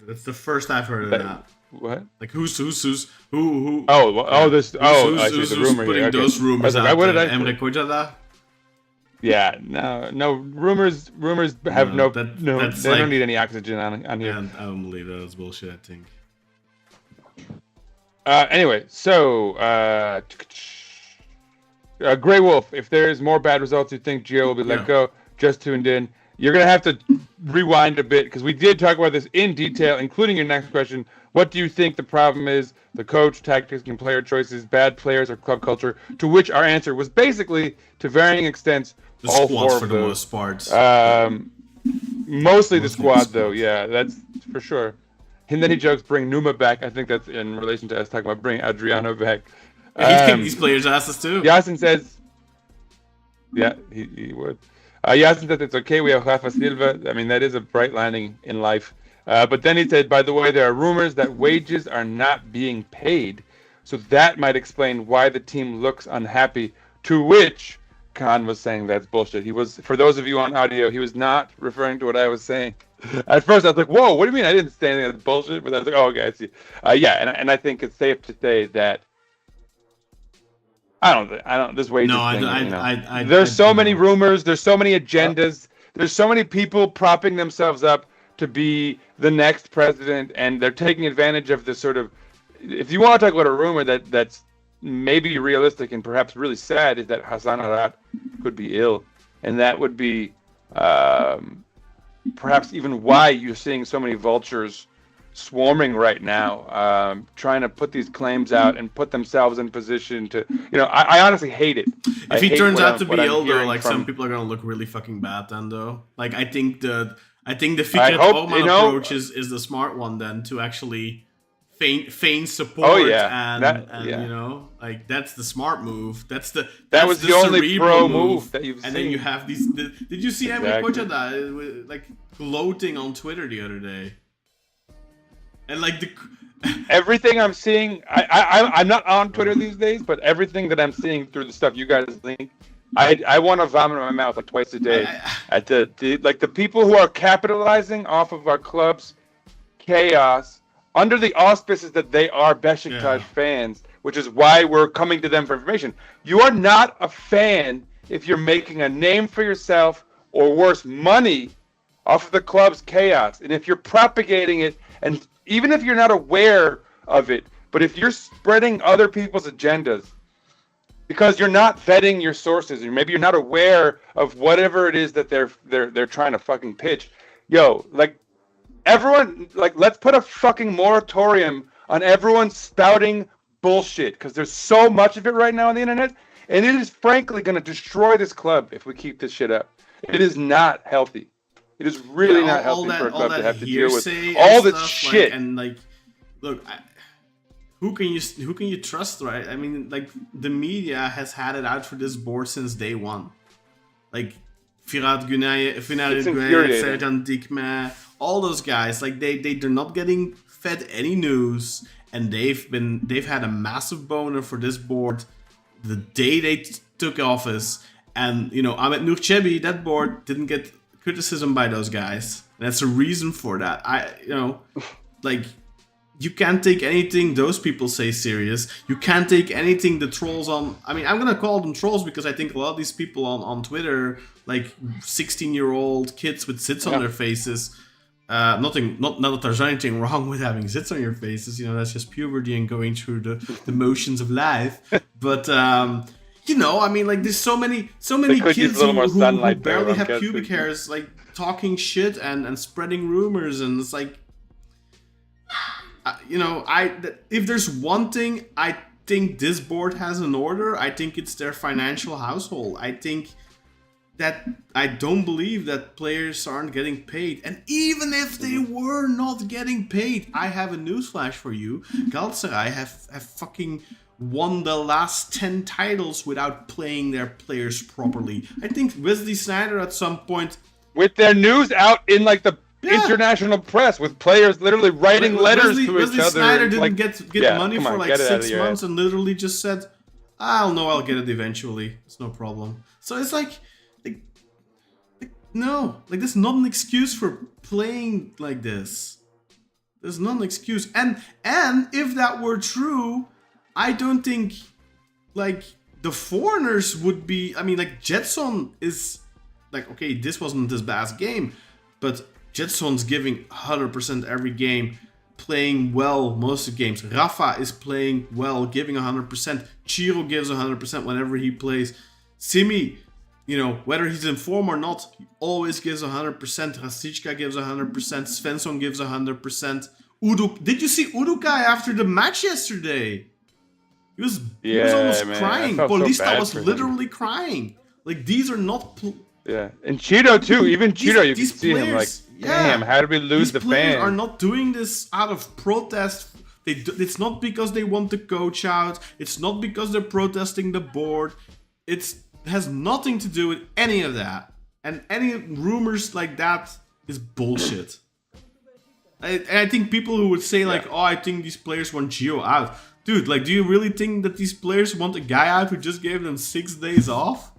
That's the first I've heard of that. What? Who's who? Who's the rumor putting here. Those rumors out? What did I Emre Kocada? Yeah, no. Rumors have they don't need any oxygen on here. And I don't believe that. That's bullshit. I think. Anyway, so Grey Wolf. If there's more bad results, you think Gio will be let go? Just tuned in. You're going to have to rewind a bit because we did talk about this in detail, including your next question. What do you think the problem is? The coach, tactics, and player choices, bad players, or club culture? To which our answer was basically, to varying extents, all four of those. For the most part. Mostly the squad, though. Yeah, that's for sure. And then he jokes, bring Numa back. I think that's in relation to us talking about bringing Adriano back. He'd kick these players' asses, too. Yasin says... Yeah, he would. Yasin said it's okay. We have Rafa Silva. I mean, that is a bright lining in life. But then he said, by the way, there are rumors that wages are not being paid. So that might explain why the team looks unhappy. To which Khan was saying that's bullshit. He was, for those of you on audio, he was not referring to what I was saying. At first, I was like, whoa, what do you mean? I didn't say anything that's bullshit. But I was like, oh, okay, I see. And I think it's safe to say that I don't. This wages No, thing. I There's so many no. rumors. There's so many agendas. There's so many people propping themselves up to be the next president, and they're taking advantage of this sort of. If you want to talk about a rumor that's maybe realistic and perhaps really sad, is that Hassan Harat could be ill, and that would be perhaps even why you're seeing so many vultures swarming right now, trying to put these claims out and put themselves in position to, I honestly hate it. If he turns out to be ill, though, like some people are gonna look really fucking bad then, though. Like I think the Fikret Orman approach is the smart one then, to actually feign support and like that's the smart move. That was the only pro move that you've seen. And then you have these. Did you see Emre Kocada like gloating on Twitter the other day? And like everything I'm seeing, I'm not on Twitter these days, but everything that I'm seeing through the stuff you guys link, I want to vomit in my mouth like twice a day at the people who are capitalizing off of our club's chaos under the auspices that they are Beşiktash fans, which is why we're coming to them for information. You are not a fan if you're making a name for yourself, or worse, money off of the club's chaos, and if you're propagating it, and even if you're not aware of it, but if you're spreading other people's agendas because you're not vetting your sources, or maybe you're not aware of whatever it is that they're trying to fucking pitch, everyone, let's put a fucking moratorium on everyone spouting bullshit, because there's so much of it right now on the internet, and it is frankly going to destroy this club if we keep this shit up. It is not healthy. It is really not healthy for a club to have to deal with all this shit. Look, who can you trust, right? I mean, like, the media has had it out for this board since day one. Like, Firat Günayev, Serjan Dikme, all those guys, like they're not getting fed any news, and they've had a massive boner for this board the day they took office. And Ahmet Nur Çebi, that board didn't get criticism by those guys. And that's a reason for that. You can't take anything those people say serious. You can't take anything the trolls on. I mean, I'm gonna call them trolls because I think a lot of these people on Twitter, like 16-year-old kids with zits on their faces. Not that there's anything wrong with having zits on your faces. That's just puberty and going through the motions of life. But I mean, like, there's so many kids who barely have pubic hairs, like, talking shit and spreading rumors, and it's like, if there's one thing I think this board has in order, I think it's their financial household. I don't believe that players aren't getting paid. And even if they were not getting paid, I have a newsflash for you. Galatasaray have fucking won the last 10 titles without playing their players properly. I think Wesley Sneijder at some point, with their news out in like the international press, with players literally writing letters to each other. Sneijder didn't get money for like 6 months and literally just said, I'll get it eventually. It's no problem. So it's like no, like, there's not an excuse for playing like this. There's not an excuse. And if that were true, I don't think, like, the foreigners would be. I mean, like, Jetson is like, okay, this wasn't his best game, but Jetson's giving 100% every game, playing well most of the games. Rafa is playing well, giving 100%. Ciro gives 100% whenever he plays. Simi, whether he's in form or not, he always gives 100%. Rasicka gives 100%. Svensson gives 100%. Did you see Urukai after the match yesterday? He was almost crying. Paulista was literally crying. Like, these are not... and Cheeto too. Even Cheeto, you can see him like, damn, how did we lose the fan? These players are not doing this out of protest. It's not because they want the coach out. It's not because they're protesting the board. It has nothing to do with any of that. And any rumors like that is bullshit. I think people who would say like, I think these players want Gio out. Dude, like, do you really think that these players want a guy out who just gave them 6 days off?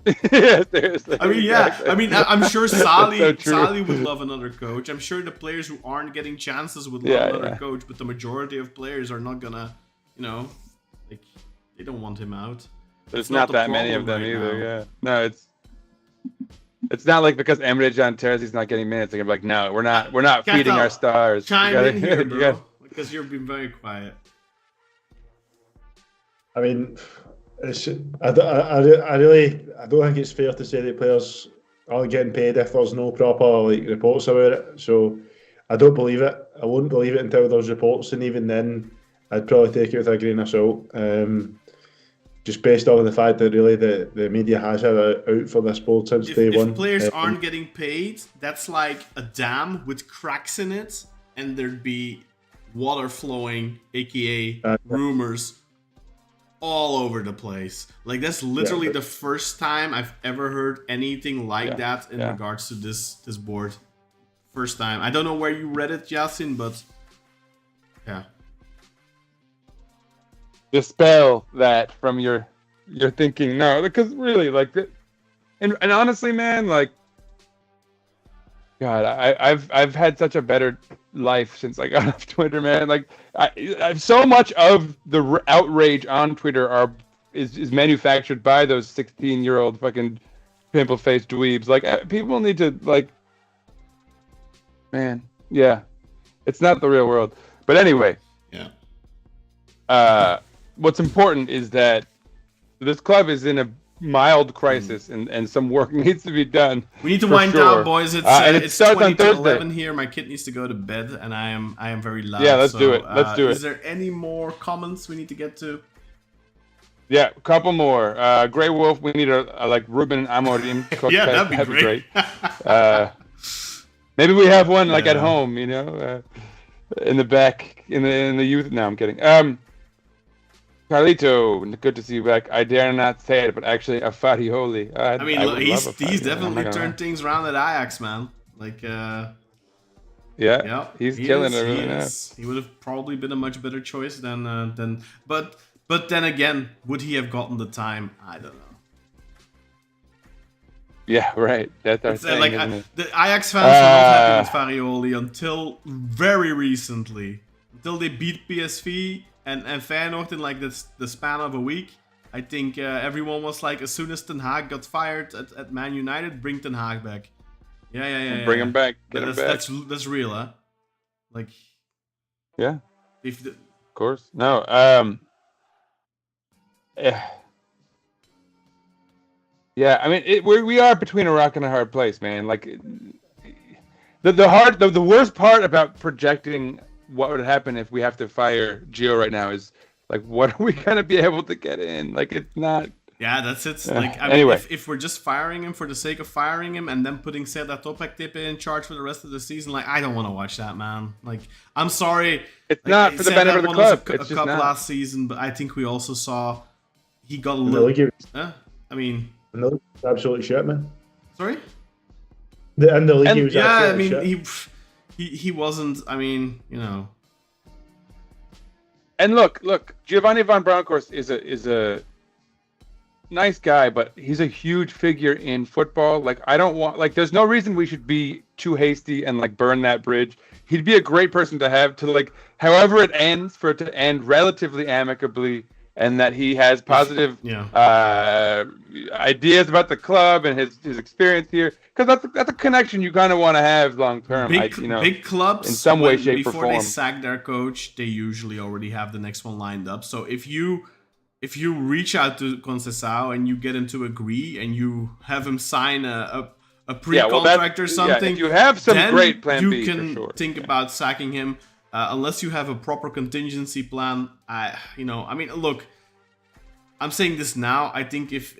Seriously. I mean, exactly. I mean, I'm sure Sally would love another coach. I'm sure the players who aren't getting chances would love another coach, but the majority of players are not gonna, They don't want him out. There's not not the that many of problem them right either. now. Yeah. No, it's not like because Emre Can Terzi's not getting minutes. They're like, no, we're not feeding Cathal, our stars. Chime You gotta- in here, you bro, gotta- because you've been very quiet. I mean, I really don't think it's fair to say that players aren't getting paid if there's no proper like reports about it. So I don't believe it. I won't believe it until there's reports, and even then, I'd probably take it with a grain of salt. Just based off of the fact that really the media has had it out for this board since day one. If players aren't getting paid, that's like a dam with cracks in it, and there'd be water flowing, aka rumors, all over the place. Like that's literally the first time I've ever heard anything like that in regards to this board. First time. I don't know where you read it, Yasin, but yeah. Dispel that from your thinking. No, because really, like, and honestly, man, like, God, I've had such a better life since I got off Twitter, man. Like, I so much of the outrage on Twitter is manufactured by those 16-year-old fucking pimple-faced dweebs. Like, people need to, like, man, yeah, it's not the real world. But anyway, what's important is that this club is in a mild crisis, and some work needs to be done. We need to wind down, boys. It's and it starts 20 on to Thursday. 11 here. My kid needs to go to bed, and I am very loud. Yeah, let's do it. Let's do it. Is there any more comments we need to get to? Yeah, a couple more. Grey Wolf, we need a like Ruben Amorim. Yeah, that'd be great. Maybe we have one like at home, you know, in the back, in the youth. No, I'm kidding. Carlito, good to see you back. I dare not say it, but actually, a Farioli. I mean, look, he's definitely turned things around at Ajax, man. Like, he's killing it really now. He would have probably been a much better choice than. But then again, would he have gotten the time? I don't know. Yeah, right. That's our thing, like isn't it? the Ajax fans were not happy with Farioli until very recently, until they beat PSV and Feyenoord in like the span of a week. I think everyone was like, as soon as Ten Hag got fired at Man United, bring Ten Hag back. Yeah. Bring him back. Get him back. That's real, huh? Like, yeah. Of course. No. Yeah, I mean, we are between a rock and a hard place, man. Like, the worst part about projecting what would happen if we have to fire Gio right now is, like, what are we gonna be able to get in? Like, it's not. Yeah, that's it. Like, I mean, anyway, if we're just firing him for the sake of firing him and then putting Serdar Topraktepe in charge for the rest of the season, like, I don't want to watch that, man. Like, I'm sorry. It's like, not for the benefit of the club. It's a cup last season, but I think we also saw he got a little. I mean. No, absolutely shit, man. Sorry? In the league, he was absolutely shit. He wasn't, I mean, you know. And look, Giovanni van Bronckhorst is a nice guy, but he's a huge figure in football. Like, I don't want, like, there's no reason we should be too hasty and, like, burn that bridge. He'd be a great person to have to, like, however it ends, for it to end relatively amicably, and that he has positive ideas about the club and his experience here, because that's a connection you kind of want to have long term. Big clubs, in some way, shape, or form. Before they sack their coach, they usually already have the next one lined up. So if you reach out to Conceição and you get him to agree and you have him sign a pre-contract or something, if you have some then great plan you B, can for sure. think about sacking him. Unless you have a proper contingency plan, I mean, look, I'm saying this now. I think if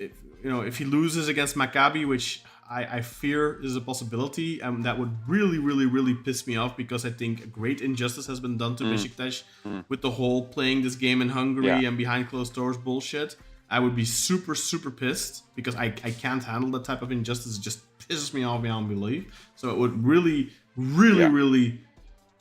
he loses against Maccabi, which I fear is a possibility, that would really, really, really piss me off, because I think a great injustice has been done to Beşiktaş with the whole playing this game in Hungary and behind closed doors bullshit. I would be super, super pissed, because I can't handle that type of injustice. It just pisses me off beyond belief. So it would really, really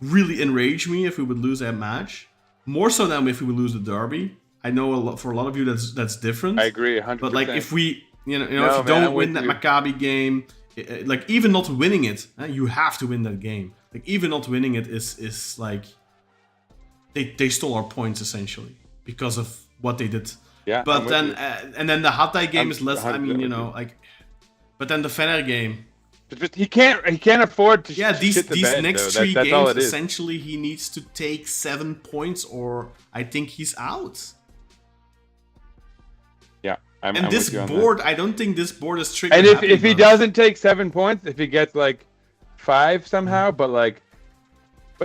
really enrage me if we would lose that match, more so than if we would lose the derby. I know for a lot of you that's different. I agree 100%. But like, if we if you don't win that Maccabi game, like, even not winning it, you have to win that game. Like, even not winning it is like they stole our points essentially because of what they did Yeah, I'm But with then you. and then the Hatay game is less. I 100% mean, with you. like. But then the Fener game. But he can't afford to Yeah, shit the these bed, next though. three That's all games, it is. essentially, he needs to take 7 points, or I think he's out. Yeah, I'm And this with you on board, I don't think this board is triggered. that. And if he doesn't take 7 points, if he gets like 5 somehow, but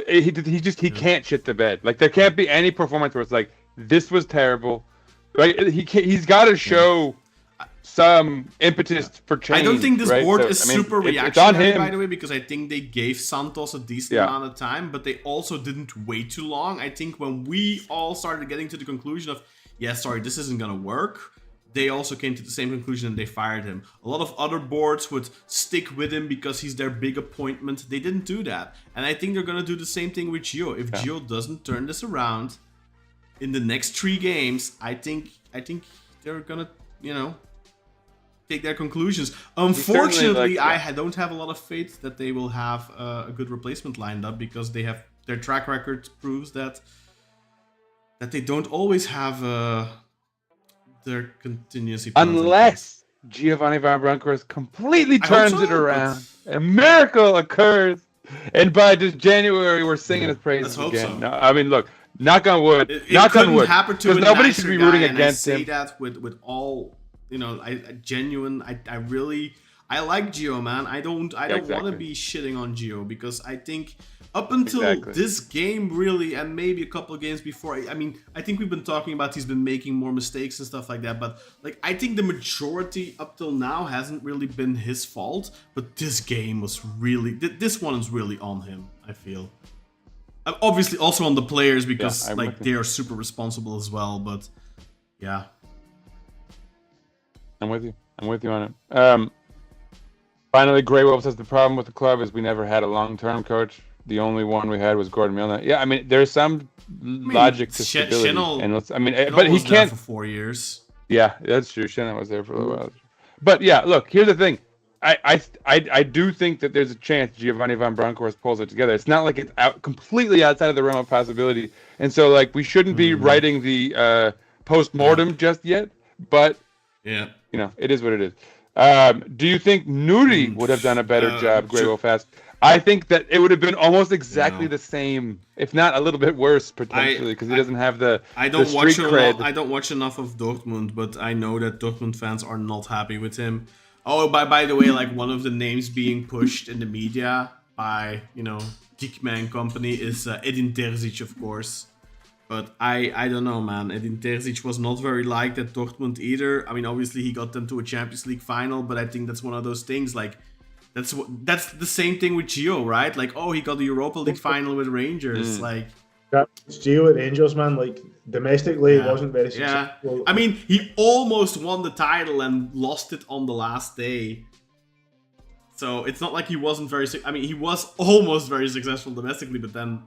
he can't shit the bed. Like there can't be any performance where it's like this was terrible. Right? He's got to show some impetus for change. I don't think this right? board So, is I mean, super it's reactionary, on him. by the way, because I think they gave Santos a decent amount of time, but they also didn't wait too long. I think when we all started getting to the conclusion of, yeah, sorry, this isn't going to work, they also came to the same conclusion and they fired him. A lot of other boards would stick with him because he's their big appointment. They didn't do that. And I think they're going to do the same thing with Gio. If Gio doesn't turn this around in the next 3 games, I think they're going to, take their conclusions. Unfortunately, I don't have a lot of faith that they will have a good replacement lined up because they have their track record proves that they don't always have their continuously. Unless Giovanni van Bronckhorst completely turns it around, a miracle occurs, and by just January we're singing his praises again. So. No, I mean, look, knock on wood, It couldn't happen to a nobody should be rooting guy, against and I say him. that with all. I like Gio, man. I don't want to be shitting on Gio because I think up until this game really, and maybe a couple of games before, I mean, I think we've been talking about he's been making more mistakes and stuff like that, but like I think the majority up till now hasn't really been his fault, but this game was really, this one is really on him, I feel. Obviously also on the players because they are super responsible as well, but yeah. I'm with you on it. Finally, Grey Wolf says the problem with the club is we never had a long-term coach. The only one we had was Gordon Milner. Yeah, I mean, there's some logic to stability. But he can't for 4 years. Yeah, that's true. Shannon was there for a little while. But yeah, look, here's the thing. I do think that there's a chance Giovanni van Bronckhorst pulls it together. It's not like it's completely outside of the realm of possibility. And so, like, we shouldn't be writing the post-mortem just yet. But yeah, it is what it is. Do you think Nuri would have done a better job, Grey Wolf asked? I think that it would have been almost exactly the same, if not a little bit worse, potentially, because he doesn't have the street cred. I don't watch enough of Dortmund, but I know that Dortmund fans are not happy with him. Oh, by the way, like one of the names being pushed in the media by, Geekman Company is Edin Terzic, of course. But I don't know, man. Edin Terzic was not very liked at Dortmund either. I mean, obviously he got them to a Champions League final, but I think that's one of those things. Like, that's the same thing with Gio, right? Like, oh, he got the Europa League final with Rangers. Like, that's Gio at Rangers, man. Like, domestically, it wasn't very successful. Yeah. I mean, he almost won the title and lost it on the last day. So it's not like he wasn't very. I mean, he was almost very successful domestically, but then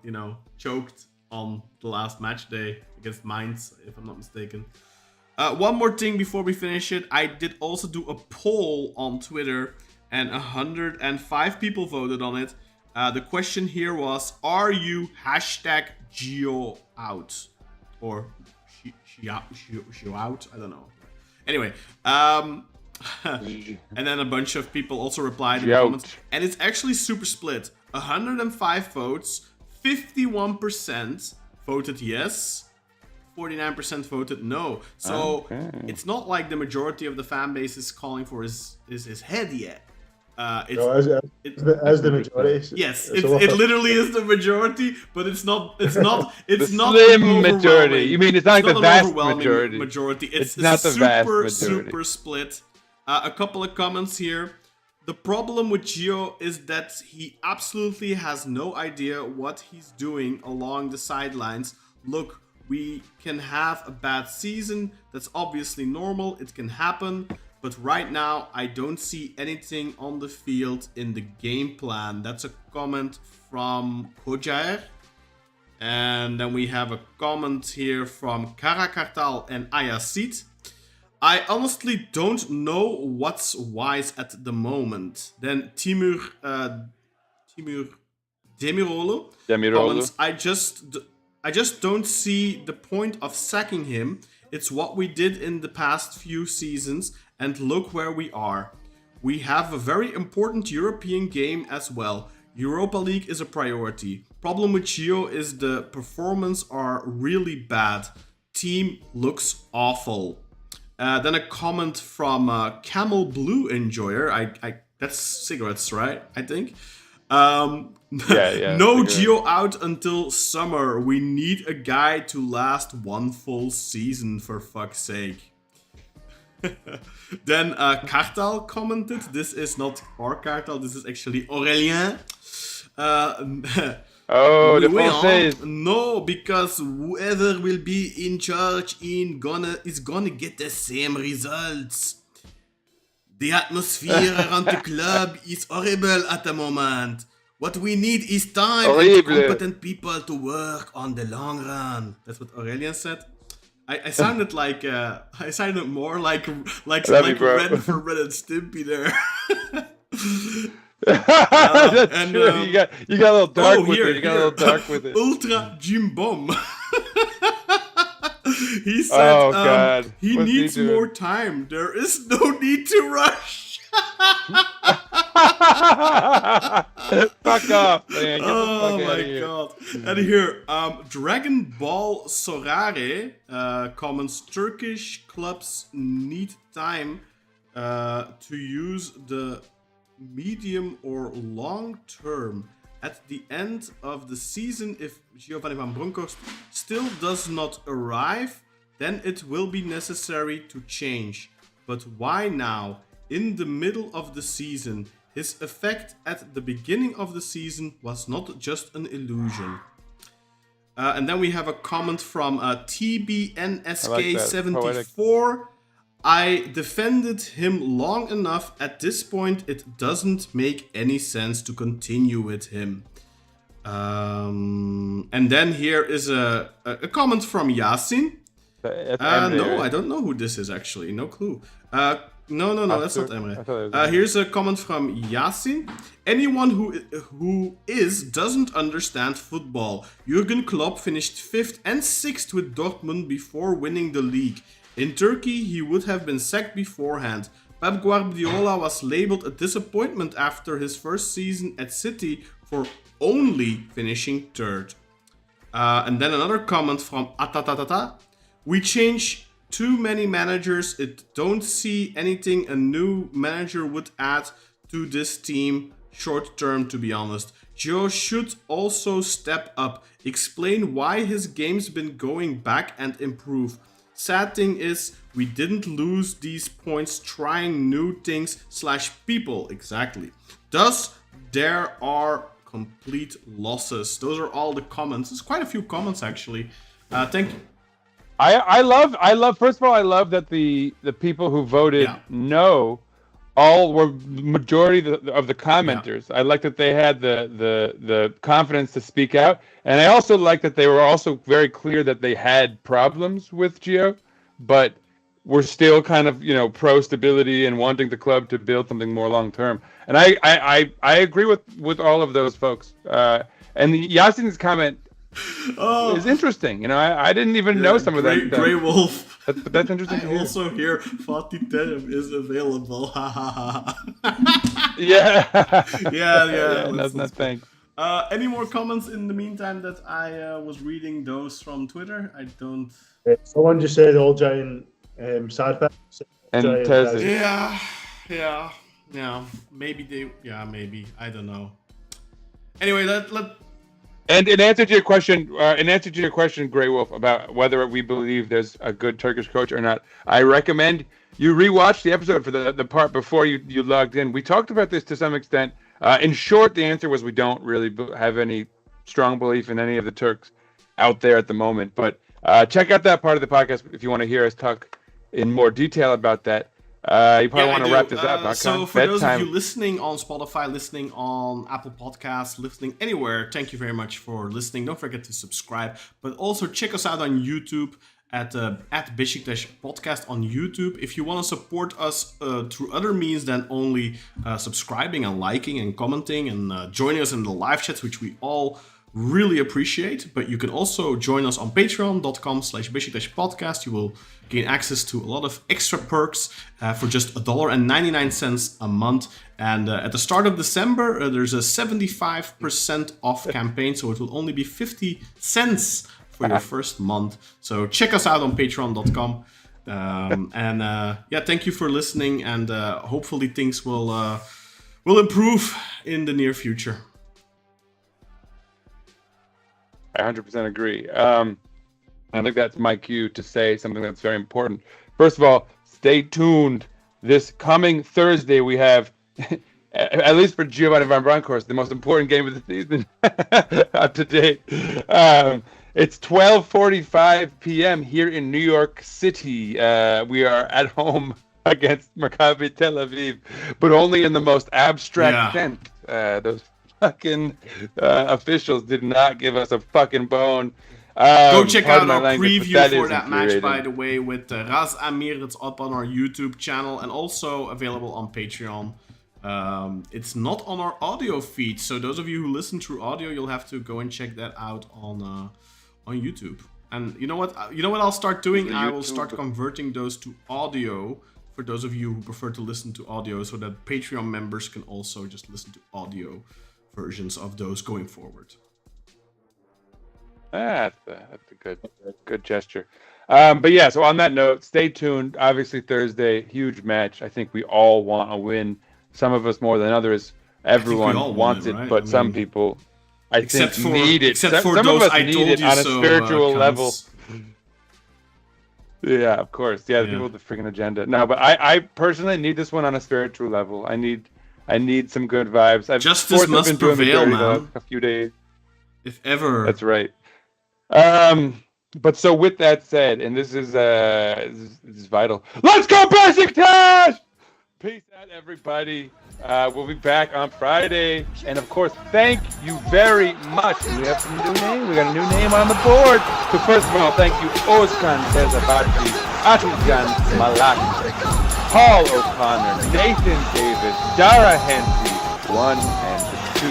choked on the last match day against Mainz, if I'm not mistaken. One more thing before we finish it. I did also do a poll on Twitter, and 105 people voted on it. The question here was, are you #Gio out? Or Gio out? I don't know. Anyway, and then a bunch of people also replied in the comments. And it's actually super split. 105 votes. 51% voted yes, 49% voted no. So it's not like the majority of the fan base is calling for his head yet. As the majority. Yes, it literally is the majority, but it's not. It's not slim majority. You mean it's not like the vast majority? It's not the vast majority. Super split. A couple of comments here. The problem with Gio is that he absolutely has no idea what he's doing along the sidelines. Look, we can have a bad season. That's obviously normal. It can happen. But right now, I don't see anything on the field in the game plan. That's a comment from Kojair. And then we have a comment here from Karakartal and Ayasit. I honestly don't know what's wise at the moment. Then Timur Demirolo comments, I just don't see the point of sacking him It's what we did in the past few seasons, and look where we are. We have a very important European game as well. Europa League is a priority. Problem with Gio is the performance are really bad. Team looks awful. Then a comment from Camel Blue Enjoyer. That's cigarettes, right? I think. Yeah. No Gio out until summer. We need a guy to last one full season, for fuck's sake. Then Kartal commented, this is not our Kartal, this is actually Aurélien. The Français. No, because whoever will be in charge is gonna get the same results. The atmosphere around the club is horrible at the moment. What we need is time and competent people to work on the long run. That's what Aurélien said. I sounded like I sounded more like Ren for Ren and Stimpy there. That's true. You got a little dark with it. You got a little dark with it. Ultra Jim Bomb. He said he needs more time. There is no need to rush. Fuck off, man. Get Oh the fuck out my of here. god. And here, Dragon Ball Sorare comments, Turkish clubs need time to use the medium or long term. At the end of the season, if Giovanni van Bronckhorst still does not arrive, then it will be necessary to change. But why now? In the middle of the season, his effect at the beginning of the season was not just an illusion. And then we have a comment from TBNSK74. I defended him long enough. At this point, it doesn't make any sense to continue with him. And then here is a comment from Yasin. No, I don't know who this is actually. No clue. No, that's not Emre. Here's a comment from Yasin. Anyone who doesn't understand football. Jurgen Klopp finished 5th and 6th with Dortmund before winning the league. In Turkey, he would have been sacked beforehand. Pep Guardiola was labeled a disappointment after his first season at City for only finishing 3rd. And then another comment from Atatatata. We change too many managers. It don't see anything a new manager would add to this team short term, to be honest. Joe should also step up, explain why his game's been going back and improve. Sad thing is, we didn't lose these points trying new things / people. Exactly. Thus, there are complete losses. Those are all the comments. There's quite a few comments actually. Thank you. I love. First of all, I love that the people who voted no, all were majority of the commenters. I like that they had the confidence to speak out, and I also like that they were also very clear that they had problems with Gio, but were still kind of pro stability and wanting the club to build something more long term. And I agree with all of those folks. And Yasin's comment. It's interesting. I didn't even know some of that. Grey Wolf. But that's interesting. I also hear Fatih Terim is available. Yeah. Yeah. No, thanks. Any more comments in the meantime that I was reading those from Twitter? I don't. Someone just said all giant sad and Tezzy. Yeah. Maybe they. Yeah, maybe. I don't know. Anyway, let. And in answer to your question, Grey Wolf, about whether we believe there's a good Turkish coach or not, I recommend you rewatch the episode for the part before you logged in. We talked about this to some extent. In short, the answer was we don't really have any strong belief in any of the Turks out there at the moment. But check out that part of the podcast if you want to hear us talk in more detail about that. You probably want to wrap this up. So for those of you listening on Spotify, listening on Apple Podcasts, listening anywhere, thank you very much for listening. Don't forget to subscribe, but also check us out on YouTube at Beşiktaş Podcast on YouTube. If you want to support us through other means than only subscribing and liking and commenting and joining us in the live chats, which we all really appreciate. But you can also join us on patreon.com/Beşiktaş podcast. You will gain access to a lot of extra perks for just $1.99 a month. And at the start of December, there's a 75% off campaign, so it will only be 50 cents for your first month. So check us out on patreon.com. Thank you for listening, and hopefully things will improve in the near future. I 100% agree. I think that's my cue to say something that's very important. First of all, stay tuned. This coming Thursday, we have, at least for Giovanni van Bronckhorst, the most important game of the season up to date. It's 12:45 p.m. here in New York City. We are at home against Maccabi Tel Aviv, but only in the most abstract sense. Those fucking officials did not give us a fucking bone. Go check out our language, preview for that match, by the way, with Raz Amir. It's up on our YouTube channel and also available on Patreon. It's not on our audio feed, so those of you who listen through audio, you'll have to go and check that out on YouTube. And you know what I'll start doing? I will start converting those to audio for those of you who prefer to listen to audio, so that Patreon members can also just listen to audio versions of those going forward. That's a good gesture. But yeah, so on that note, stay tuned. Obviously Thursday, huge match. I think we all want a win. Some of us more than others. Everyone wants it, right? But some people, I think, need it. Except for some those of us I need told it you on a so, spiritual level. counts. Yeah, of course. Yeah, the people with the freaking agenda. No, but I personally need this one on a spiritual level. I need some good vibes. Justice must prevail, man. A few days, if ever. That's right. But so with that said, and this is vital. Let's go Beşiktaş! Peace out, everybody. We'll be back on Friday, and of course, thank you very much. We have some new name. We got a new name on the board. So first of all, thank you, Ozkan Tezabati, Atulgan Malak, Paul O'Connor, Nathan Davis, Dara Henty, 1 and 2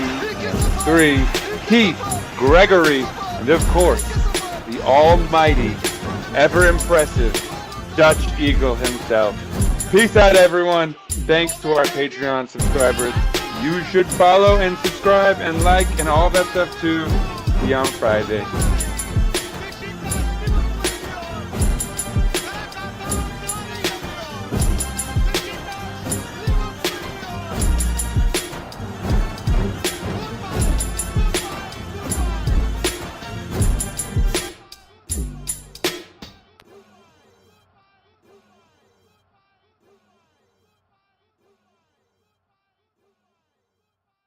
and 3, Keith, Gregory, and of course, the almighty, ever impressive Dutch Eagle himself. Peace out, everyone. Thanks to our Patreon subscribers. You should follow and subscribe and like and all that stuff too. See you on Friday.